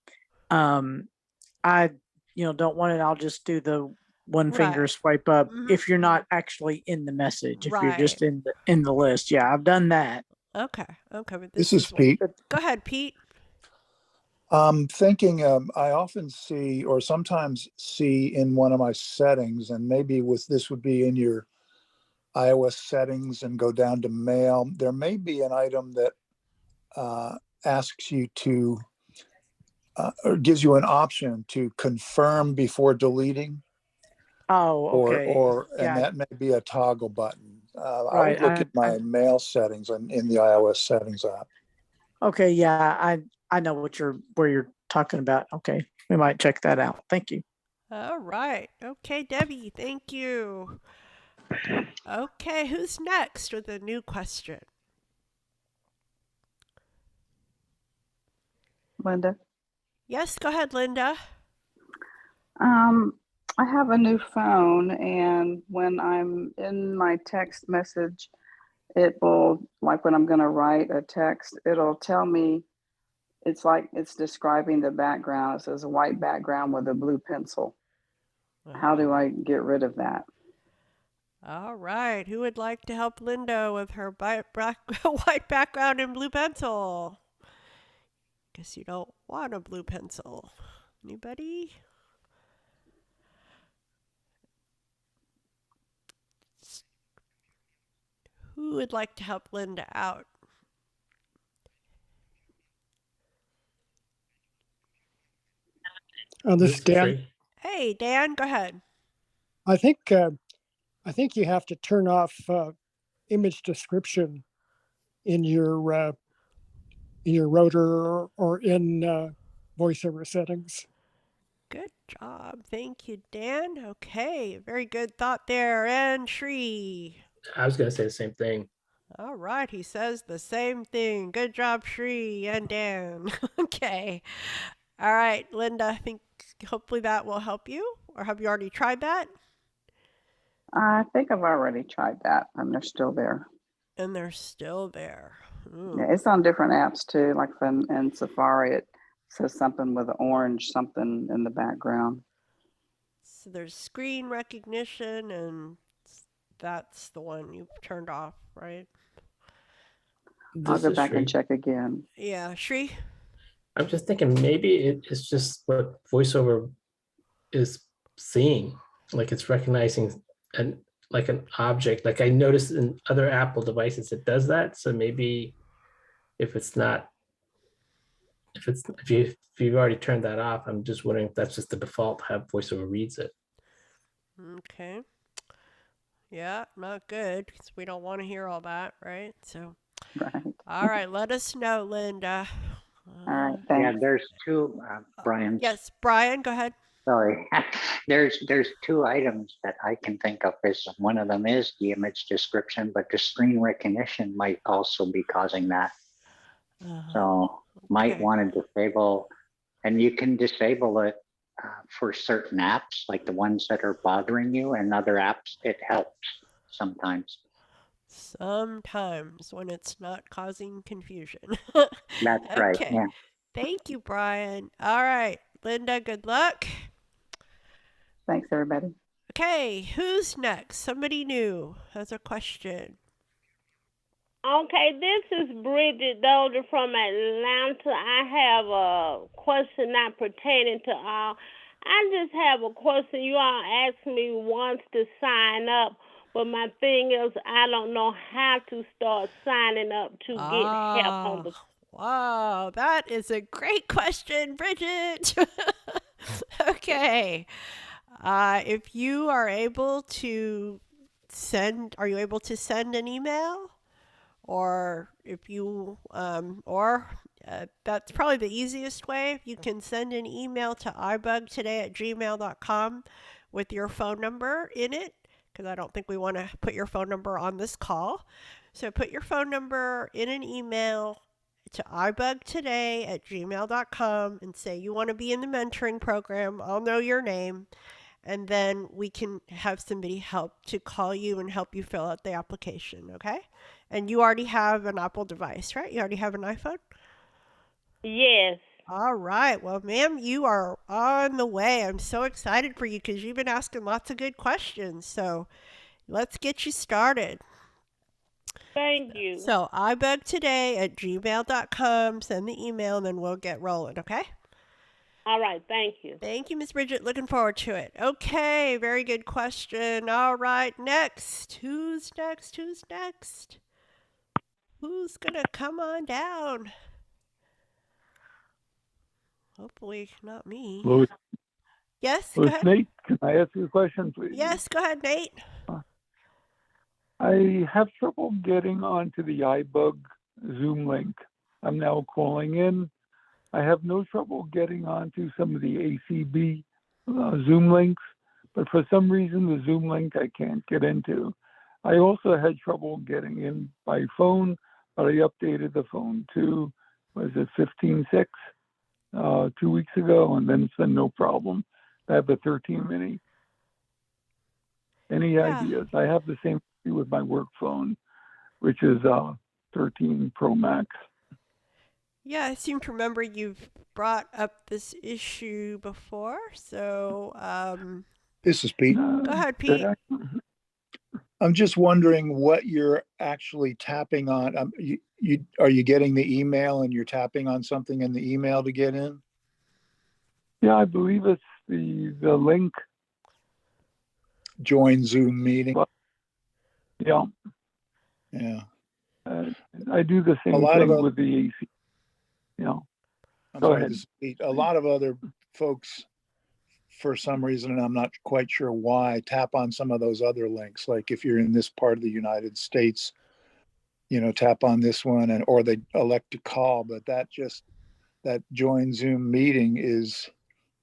I don't want it, I'll just do the one finger Right. swipe up if you're not actually in the message. If you're just in the list. Yeah, I've done that. Okay. But This is Pete. Go ahead, Pete. I'm thinking I often see or sometimes see in one of my settings, and maybe this would be in your iOS settings and go down to mail. There may be an item that asks you to or gives you an option to confirm before deleting. Oh, okay. And that may be a toggle button. I Right, would look at my mail settings in the iOS settings app. Okay, yeah, I know where you're talking about. Okay, we might check that out. Thank you. All right. Okay, Debbie, thank you. Okay, who's next with a new question? Linda. Yes, go ahead, Linda. I have a new phone, and when I'm in my text message, it will, like when I'm going to write a text, it'll tell me, it's like it's describing the background. It says a white background with a blue pencil. How do I get rid of that? All right. Who would like to help Linda with her white background and blue pencil? Guess you don't want a blue pencil. Anybody? Who would like to help Linda out? This is Dan. Hey, Dan, go ahead. I think you have to turn off image description in your rotor or in voiceover settings. Good job. Thank you, Dan. Okay, very good thought there. And Shri. I was going to say the same thing. All right, he says the same thing. Good job, Shri and Dan. Okay. All right, Linda, I think hopefully that will help you. Or have you already tried that? I think I've already tried that, and they're still there. And they're still there. Ooh. Yeah, it's on different apps too. Like in Safari, it says something with orange something in the background. So there's screen recognition, and that's the one you've turned off, right? I'll go back and check again. Yeah, Shri? I'm just thinking maybe it's just what VoiceOver is seeing, like it's recognizing an object. Like I noticed in other Apple devices it does that. So maybe if you've already turned that off, I'm just wondering if that's just the default, have VoiceOver reads it. Okay. Yeah, not good because we don't want to hear all that, right? So, right. All right, let us know, Linda. All right. Yeah, there's two, Brian. Yes, Brian, go ahead. Sorry. There's two items that I can think of. One of them is the image description, but the screen recognition might also be causing that. So might want to disable, and you can disable it for certain apps, like the ones that are bothering you, and other apps, it helps sometimes. Sometimes when it's not causing confusion. That's right. Okay. Yeah. Thank you, Brian. All right, Linda, good luck. Thanks, everybody. Okay, who's next? Somebody new has a question. Okay, this is Bridget Dolder from Atlanta. I have a question not pertaining to all. I just have a question. You all asked me once to sign up, but my thing is I don't know how to start signing up to get help on the. Wow, that is a great question, Bridget. Okay. If you are able to are you able to send an email? Or if you, that's probably the easiest way. You can send an email to ibugtoday@gmail.com with your phone number in it, because I don't think we want to put your phone number on this call. So put your phone number in an email to ibugtoday@gmail.com and say you want to be in the mentoring program. I'll know your name. And then we can have somebody help to call you and help you fill out the application, okay? And you already have an Apple device, right? You already have an iPhone? Yes. All right. Well, ma'am, you are on the way. I'm so excited for you because you've been asking lots of good questions. So let's get you started. Thank you. So ibugtoday@gmail.com. Send the email and then we'll get rolling, okay? All right, thank you. Thank you, Miss Bridget. Looking forward to it. Okay, very good question. All right, next. Who's next? Who's next? Who's going to come on down? Hopefully not me. Louis. Yes, go Louis, ahead. Nate, can I ask you a question, please? Yes, go ahead, Nate. I have trouble getting onto the iBUG Zoom link. I'm now calling in. I have no trouble getting onto some of the ACB Zoom links, but for some reason the Zoom link I can't get into. I also had trouble getting in by phone, but I updated the phone to, was it 15.6 2 weeks ago, and then it's been no problem. I have the 13 mini. Any ideas? I have the same issue with my work phone. which is 13 Pro Max. Yeah, I seem to remember you've brought up this issue before. So, This is Pete. go ahead, Pete. I'm just wondering what you're actually tapping on. Are you getting the email and you're tapping on something in the email to get in? Yeah, I believe it's the link. Join Zoom meeting. Yeah. Yeah. I do the same thing with the AC. Yeah. Go ahead. This is Pete. A lot of other folks, for some reason, and I'm not quite sure why, tap on some of those other links. Like if you're in this part of the United States, tap on this one, or they elect to call. But that join Zoom meeting is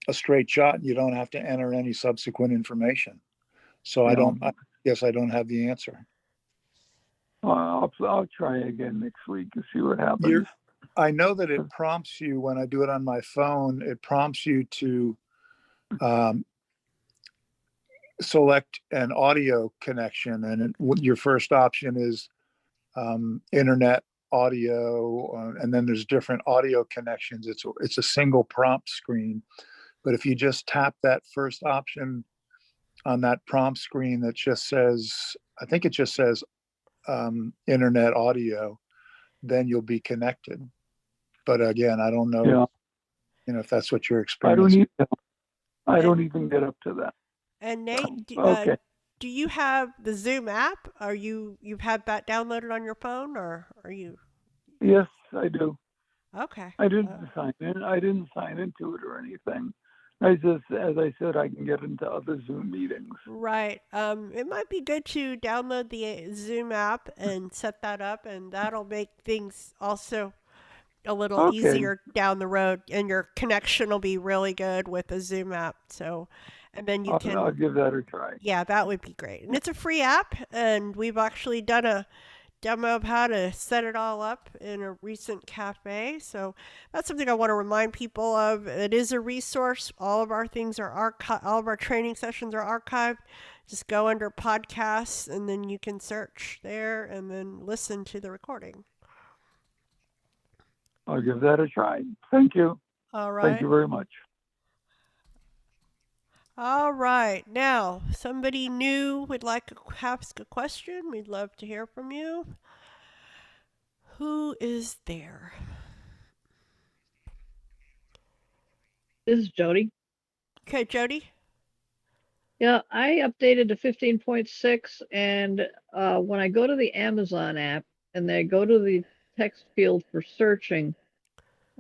a straight shot, and you don't have to enter any subsequent information. So Yeah. I guess I don't have the answer. I'll try again next week and see what happens. I know that it prompts you when I do it on my phone. It prompts you to select an audio connection, and your first option is internet audio, and then there's different audio connections. It's a single prompt screen, but if you just tap that first option on that prompt screen that just says, I think it just says internet audio, then you'll be connected. But again, I don't know, if that's what you're experiencing. I don't even get up to that. And Nate, okay. Do you have the Zoom app? You've had that downloaded on your phone, or are you? Yes, I do. Okay. I didn't sign in. I didn't sign into it or anything. I just, as I said, I can get into other Zoom meetings. Right. It might be good to download the Zoom app and set that up, and that'll make things also a little easier down the road, and your connection will be really good with the Zoom app. So, and then you can. I'll give that a try. Yeah, that would be great. And it's a free app, and we've actually done a demo of how to set it all up in a recent cafe. So that's something I want to remind people of. It is a resource. All of our things are archived. All of our training sessions are archived. Just go under podcasts, and then you can search there and then listen to the recording. I'll give that a try. Thank you. All right. Thank you very much. All right. Now, somebody new would like to ask a question. We'd love to hear from you. Who is there? This is Jody. Okay, Jody. Yeah, I updated to 15.6, and when I go to the Amazon app and they go to the text field for searching,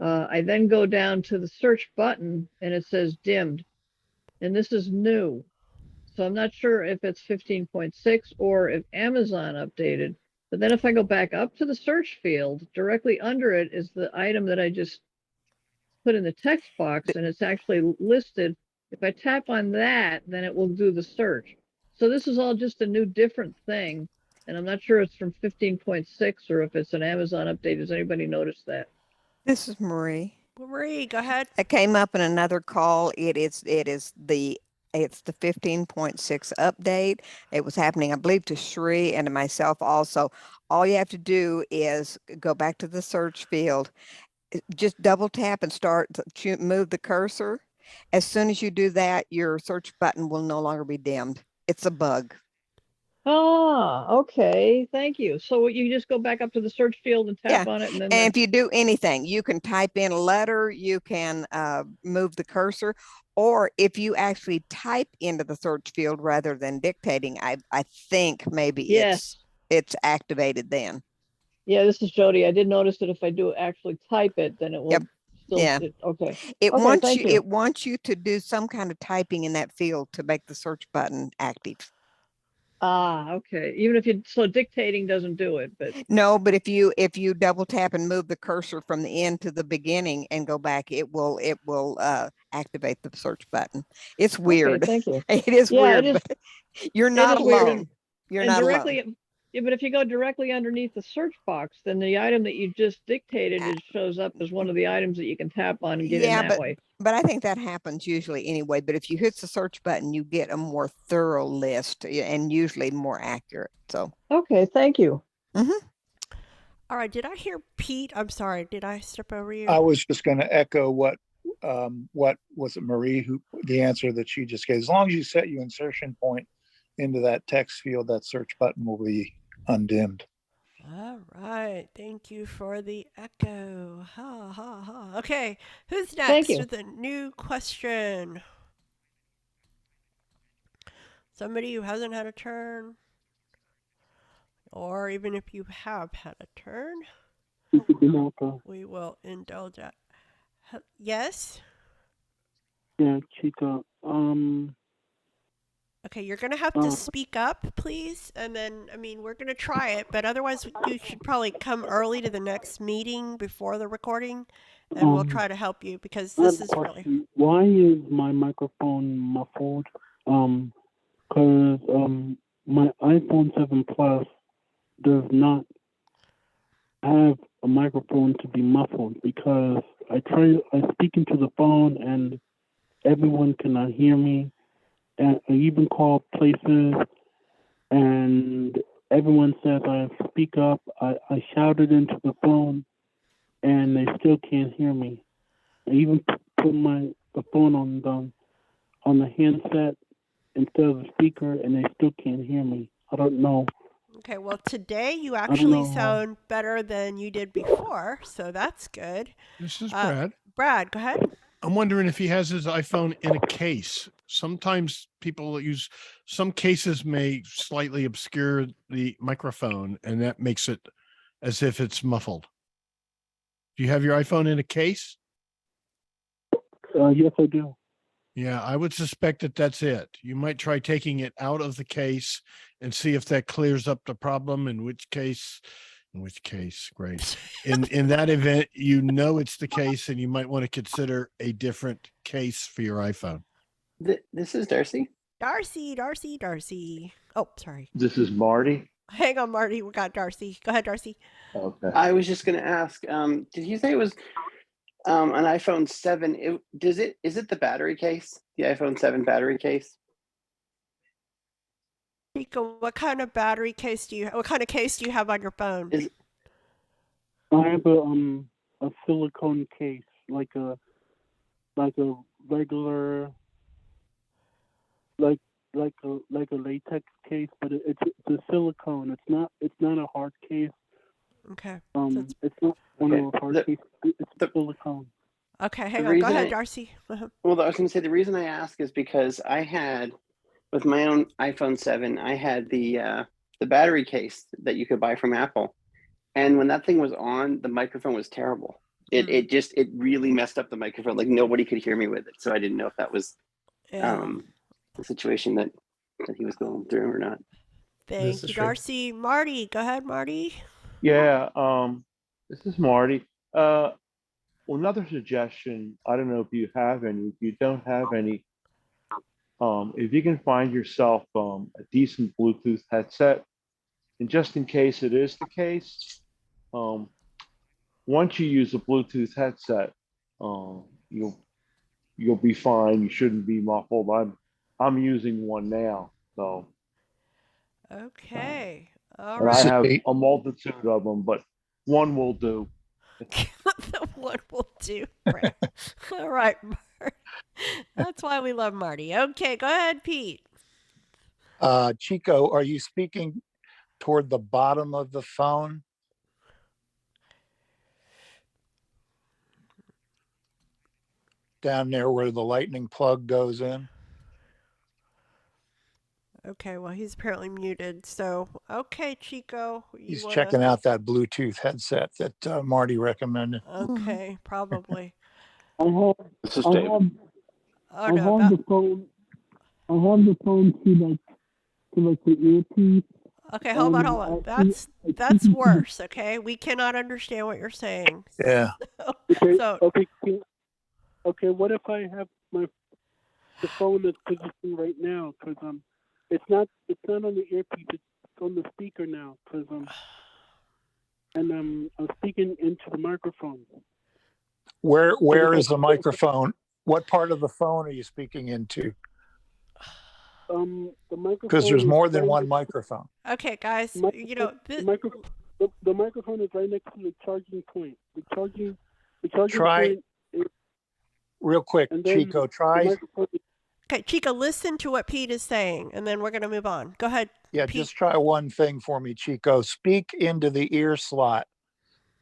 I then go down to the search button and it says dimmed. And this is new. So I'm not sure if it's 15.6 or if Amazon updated. But then if I go back up to the search field, directly under it is the item that I just put in the text box, and it's actually listed. If I tap on that, then it will do the search. So this is all just a new different thing. And I'm not sure it's from 15.6 or if it's an Amazon update. Does anybody notice that? This is Marie. Marie, go ahead. It came up in another call. It's the 15.6 update. It was happening, I believe, to Shri and to myself also. All you have to do is go back to the search field, just double tap and move the cursor. As soon as you do that, your search button will no longer be dimmed. It's a bug. Ah, okay. Thank you. So you just go back up to the search field and tap on it, and then. And if you do anything, you can type in a letter, you can move the cursor, or if you actually type into the search field rather than dictating, I think maybe it's activated then. Yeah, this is Jody. I did notice that if I do actually type it, then it will still. Yeah. Okay. It Okay, wants thank you. It wants you to do some kind of typing in that field to make the search button active. Ah, okay. Even if so dictating doesn't do it, but. No, but if you double tap and move the cursor from the end to the beginning and go back, it will activate the search button. It's weird. Okay, thank you. It is weird, but you're not alone. You're not alone. Yeah, but if you go directly underneath the search box, then the item that you just dictated shows up as one of the items that you can tap on and get in that way. But I think that happens usually anyway. But if you hit the search button, you get a more thorough list and usually more accurate. So okay, thank you. All right. Did I hear Pete? I'm sorry. Did I step over you? I was just going to echo what was it, Marie, who the answer that she just gave. As long as you set your insertion point into that text field, that search button will be undimmed. All right. Thank you for the echo. Ha ha ha. Okay. Who's Thank next you. with a new question? Somebody who hasn't had a turn? Or even if you have had a turn, we will indulge that. Yes? Yeah, Chica. Okay, you're going to have to speak up, please. And then, I mean, we're going to try it, but otherwise, you should probably come early to the next meeting before the recording, and we'll try to help you because this is really. Why is my microphone muffled? Because my iPhone 7 Plus does not have a microphone to be muffled because I speak into the phone and everyone cannot hear me. And I even call places and everyone says I speak up. I shouted into the phone and they still can't hear me. I even put the phone on the handset instead of the speaker and they still can't hear me. I don't know. Okay, well, today you actually sound better than you did before, so that's good. This is Brad. Brad, go ahead. I'm wondering if he has his iPhone in a case. Sometimes people use, some cases may slightly obscure the microphone, and that makes it as if it's muffled. Do you have your iPhone in a case? Yes, I do. Yeah, I would suspect that that's it. You might try taking it out of the case and see if that clears up the problem, in which case, great. In that event, you know it's the case and you might want to consider a different case for your iPhone. This is Darcy. Darcy. Oh, sorry. This is Marty. Hang on, Marty. We got Darcy. Go ahead, Darcy. Okay. I was just going to ask, did you say it was an iPhone 7? Is it the battery case? The iPhone 7 battery case? Rico, what kind of battery case do you have? What kind of case do you have on your phone? I have a silicone case, like a regular, like a latex case, but it's a silicone. It's not a hard case. Okay. It's not one of the hard cases. It's silicone. Okay, hang on. Go ahead, Darcy. Well, I was going to say the reason I ask is because I had, with my own iPhone 7, I had the battery case that you could buy from Apple, and when that thing was on, the microphone was terrible. It really messed up the microphone. Like nobody could hear me with it. So I didn't know if that was the situation that he was going through or not. Thank you, Darcy. Marty, go ahead, Marty. Yeah, this is Marty. Another suggestion, I don't know if you have any, if you don't have any, if you can find yourself a decent Bluetooth headset, and just in case it is the case, once you use a Bluetooth headset, you'll be fine. You shouldn't be muffled. I'm using one now, so. Okay. All and right. I have a multitude of them, but one will do. The one will do. Brad. All right, Marty. That's why we love Marty. Okay, go ahead, Pete. Chico, are you speaking toward the bottom of the phone? Down there where the lightning plug goes in? Okay, well, he's apparently muted. So, okay, Chico. He's checking out that Bluetooth headset that Marty recommended. Okay, probably. I have the phone. I have the phone to the earpiece. Okay, hold on. That's worse. Okay, we cannot understand what you're saying. Yeah. Okay. What if I have the phone that's positioned right now? Because it's not on the earpiece. It's on the speaker now. Because and I'm speaking into the microphone. Where is the microphone? What part of the phone are you speaking into? The microphone. Because there's more than one microphone. Okay, guys. The the microphone is right next to the charging point. The charging Try point is, real quick, and then Chico. the Try. microphone is, Okay, Chico, listen to what Pete is saying, and then we're going to move on. Go ahead. Yeah, Pete. just try one thing for me, Chico. Speak into the ear slot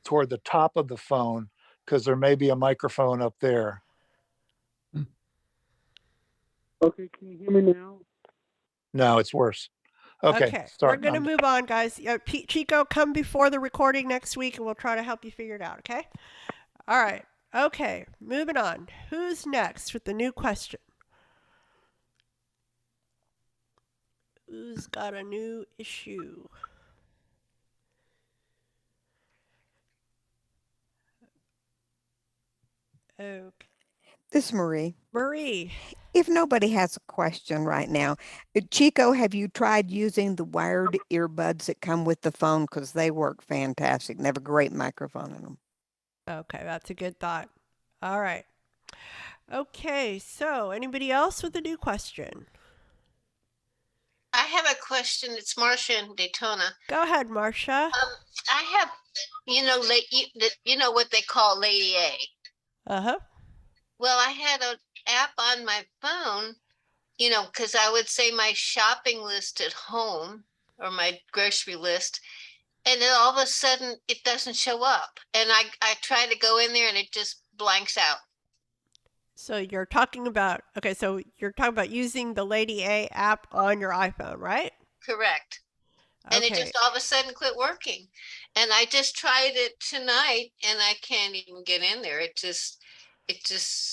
toward the top of the phone because there may be a microphone up there. okay, can you hear me now? No, it's worse. Okay, Okay, we're start. going to move on, guys. Pete, Chico, come before the recording next week, and we'll try to help you figure it out, okay? All right. Okay, moving on. Who's next with the new question? Who's got a new issue? Okay. This is Marie. Marie. If nobody has a question right now, Chico, have you tried using the wired earbuds that come with the phone? Because they work fantastic. They have a great microphone in them. Okay, that's a good thought. All right. Okay, so anybody else with a new question? I have a question. It's Marcia in Daytona. Go ahead, Marcia. I have, you know what they call Lady A. Uh-huh. Well, I had an app on my phone, because I would say my shopping list at home or my grocery list, and then all of a sudden it doesn't show up. And I try to go in there and it just blanks out. So you're talking about, using the Lady A app on your iPhone, right? Correct. And it just all of a sudden quit working. And I just tried it tonight and I can't even get in there. It just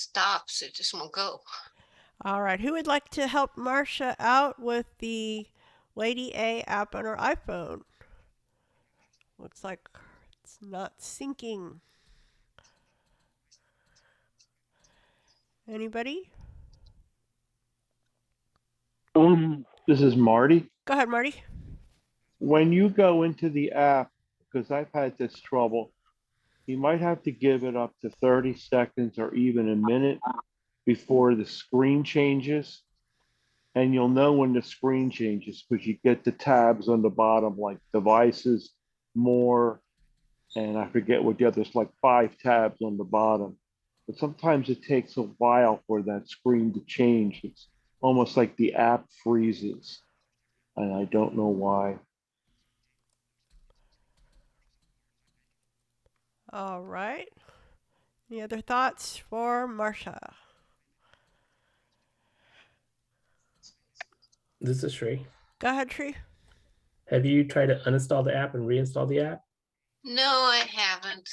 stops. It just won't go. All right. Who would like to help Marcia out with the Lady A app on her iPhone? Looks like it's not syncing. Anybody? This is Marty. Go ahead, Marty. When you go into the app, because I've had this trouble, you might have to give it up to 30 seconds or even a minute before the screen changes. And you'll know when the screen changes because you get the tabs on the bottom, like devices, more, and I forget what the others, like 5 tabs on the bottom. But sometimes it takes a while for that screen to change. It's almost like the app freezes, and I don't know why. All right. Any other thoughts for Marcia? This is Shree. Go ahead, Tree. Have you tried to uninstall the app and reinstall the app? No, I haven't.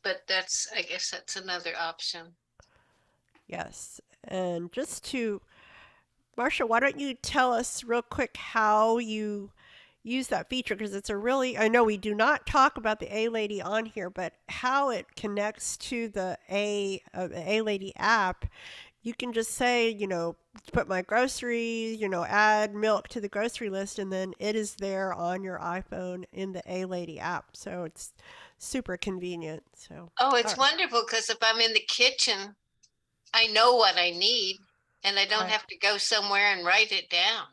But I guess that's another option. Yes. And Marcia, why don't you tell us real quick how you use that feature? Because I know we do not talk about the A-Lady on here, but how it connects to the A-Lady app. You can just say, put my groceries, add milk to the grocery list, and then it is there on your iPhone in the A-Lady app. So it's super convenient. So. Oh, it's wonderful because if I'm in the kitchen, I know what I need and I don't have to go somewhere and write it down.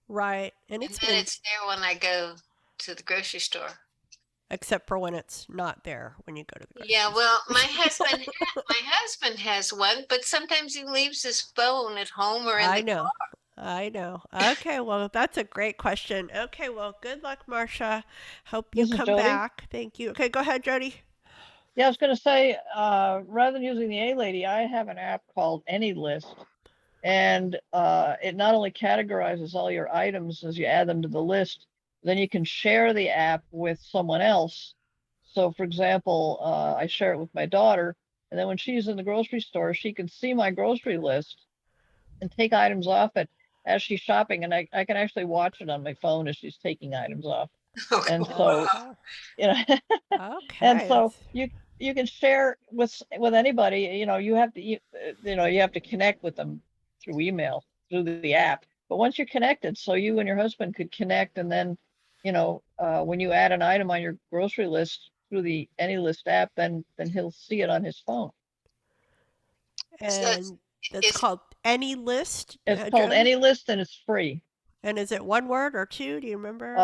Right. And it's there when I go to the grocery store. Except for when it's not there when you go to the grocery store. Yeah, well, my husband has one, but sometimes he leaves his phone at home or in the car. I know. Okay, well, that's a great question. Okay, well, good luck, Marcia. Hope you come back. Thank you. Okay, go ahead, Jody. Yeah, I was going to say, rather than using the A-Lady, I have an app called AnyList. And it not only categorizes all your items as you add them to the list, then you can share the app with someone else. So, for example, I share it with my daughter, and then when she's in the grocery store, she can see my grocery list and take items off it as she's shopping, and I can actually watch it on my phone as she's taking items off. And so, and so you can share with anybody. You have to connect with them through email, through the app. But once you're connected, so you and your husband could connect, and then, when you add an item on your grocery list through the AnyList app, then he'll see it on his phone. And it's called AnyList. It's called AnyList, and it's free. And is it one word or two? Do you remember?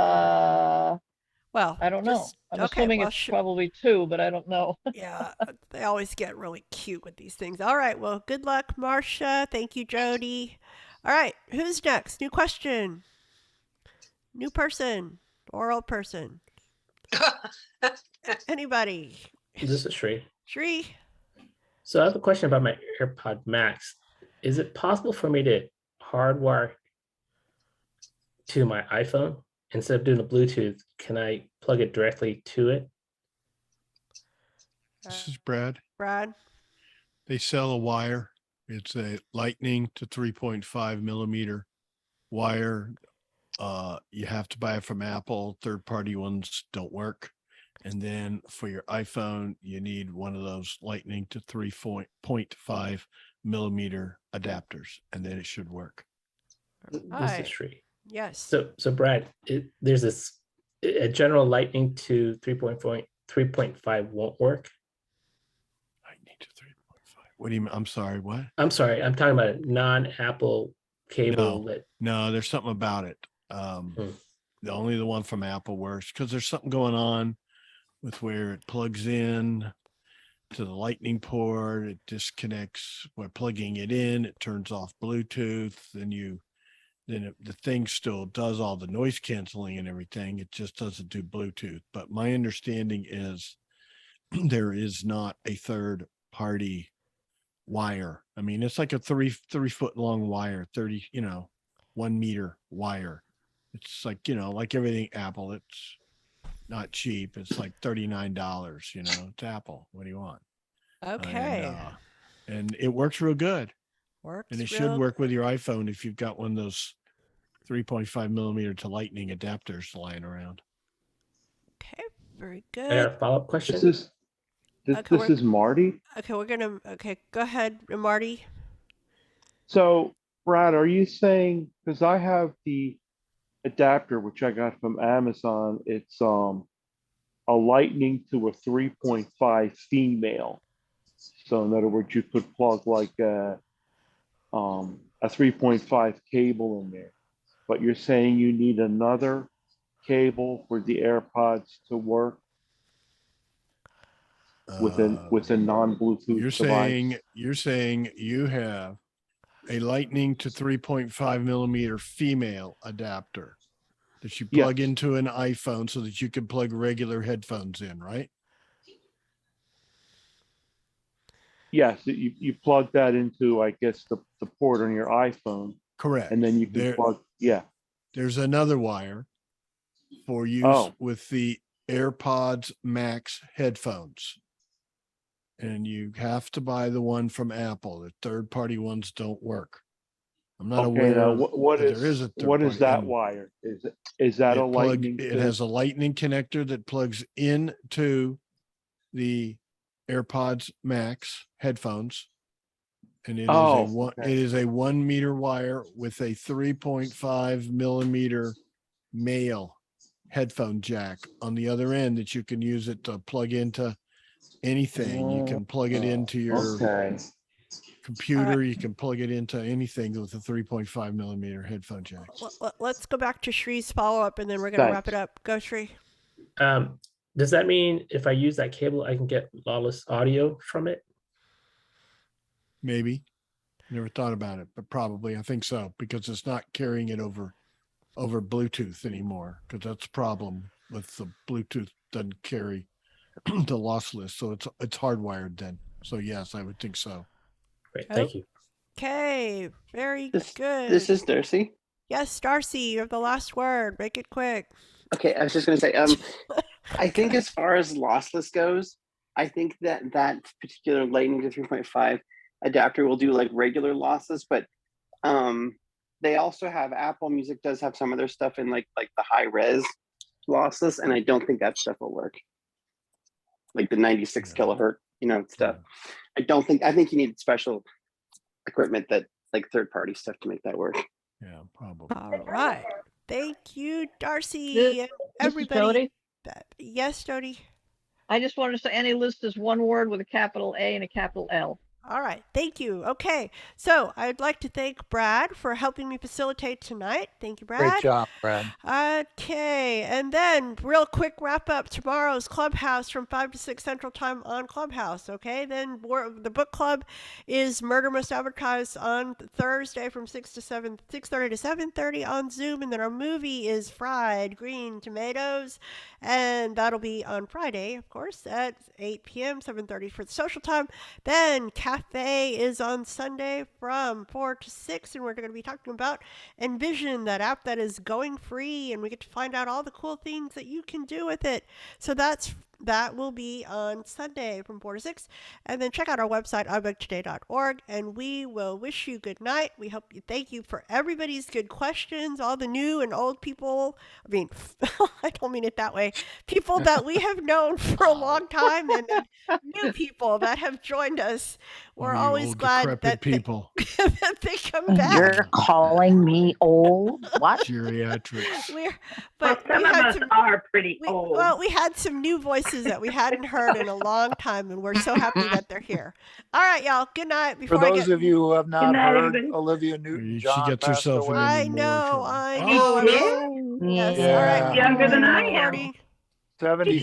Well, I don't know. I'm okay. assuming Well, it's probably two, but I don't know. yeah, they always get really cute with these things. All right. Well, good luck, Marcia. Thank you, Jody. All right. Who's next? New question. New person or old person? Anybody? This is Shree. Shree? So I have a question about my AirPod Max. Is it possible for me to hardwire to my iPhone instead of doing the Bluetooth? Can I plug it directly to it? This is Brad. Brad? They sell a wire. It's a lightning to 3.5 millimeter wire. You have to buy it from Apple. Third-party ones don't work. And then for your iPhone, you need one of those lightning to 3.5 millimeter adapters, and then it should work. This Hi. is Shree. Yes. So Brad, there's a general lightning to 3.5 won't work. Lightning to 3.5. What do you mean? I'm sorry, what? I'm sorry, I'm talking about a non-Apple cable No, there's something about it. Only the one from Apple works because there's something going on with where it plugs in to the lightning port. It disconnects while plugging it in. It turns off Bluetooth. The thing still does all the noise canceling and everything. It just doesn't do Bluetooth. But my understanding is there is not a third party wire. I mean, it's like a three foot long wire, 1 meter wire. It's like, like everything Apple, it's not cheap. It's like $39, it's Apple. What do you want? Okay. And it works real good. Works and it should work with your iPhone if you've got one of those 3.5 millimeter to lightning adapters lying around. Okay, very I got good. a follow-up question. This is Marty. Okay, go ahead, Marty. So, Brad, are you saying, because I have the adapter which I got from Amazon, it's a lightning to a 3.5 female. So in other words, you could plug like a 3.5 cable in there, but you're saying you need another cable for the AirPods to work with a non-Bluetooth device. You're saying you have a lightning to 3.5 millimeter female adapter that you plug into an iPhone so that you can plug regular headphones in, right? Yes, you plug that into, I guess, the port on your iPhone. Correct. And then you can plug, There's another wire for use with the AirPods Max headphones. And you have to buy the one from Apple. The third-party ones don't work. I'm not aware now, that there is a what is that wire? Is that a lightning? It has a lightning connector that plugs into the AirPods Max headphones. And it is a 1 meter wire with a 3.5 millimeter male headphone jack on the other end that you can use it to plug into anything. You can plug it into your computer. You can plug it into anything with a 3.5 millimeter headphone jack. Let's go back to Shree's follow-up and then we're going to wrap it up. Go, Shree. Does that mean if I use that cable, I can get lawless audio from it? Maybe. Never thought about it, but probably. I think so, because it's not carrying it over Bluetooth anymore, because that's a problem with the Bluetooth doesn't carry the lossless, so it's hardwired then. So yes, I would think so. Great, thank you. Okay, very good. This is Darcy. Yes, Darcy, you have the last word. Make it quick. Okay, I was just going to say, I think as far as lossless goes, I think that particular Lightning to 3.5 adapter will do like regular lossless, but they also have, Apple Music does have some of their stuff in like the high res lossless, and I don't think that stuff will work. Like the 96 kilohertz, stuff. I think you need special equipment that like third party stuff to make that work. Yeah, probably. All right. Thank you, Darcy. Everybody. Yes, Jody. I just wanted to say any list is one word with a capital A and a capital L. All right. Thank you. Okay. So I'd like to thank Brad for helping me facilitate tonight. Thank you, Brad. Great job, Brad. Okay. And then real quick wrap up tomorrow's Clubhouse from 5 to 6 Central Time on Clubhouse. Okay. Then the book club is Murder Must Advertise on Thursday from 6:30 to 7:30 on Zoom. And then our movie is Fried Green Tomatoes. And that'll be on Friday, of course, at 8 p.m., 7:30 for the social time. Then Cafe is on Sunday from 4 to 6, and we're going to be talking about Envision, that app that is going free, and we get to find out all the cool things that you can do with it. So that will be on Sunday from 4 to 6. And then check out our website, ibugtoday.org, and we will wish you good night. We hope you thank you for everybody's good questions, all the new and old people. I mean, I don't mean it that way. People that we have known for a long time and new people that have joined us. We're You always old, glad decrepit that people. that they come back. You're calling me old? What? Geriatrics. But some we of had us some, are pretty old. well, we had some new voices that we hadn't heard in a long time, and we're so happy that they're here. All right, y'all. Good night. For Before those of you who have not night, heard, everybody. Olivia Newton-John She gets passed herself in away. I even more know, trouble. I know. Oh, I was, yeah? yes. Yeah. All right. Younger than I am. Marty. 70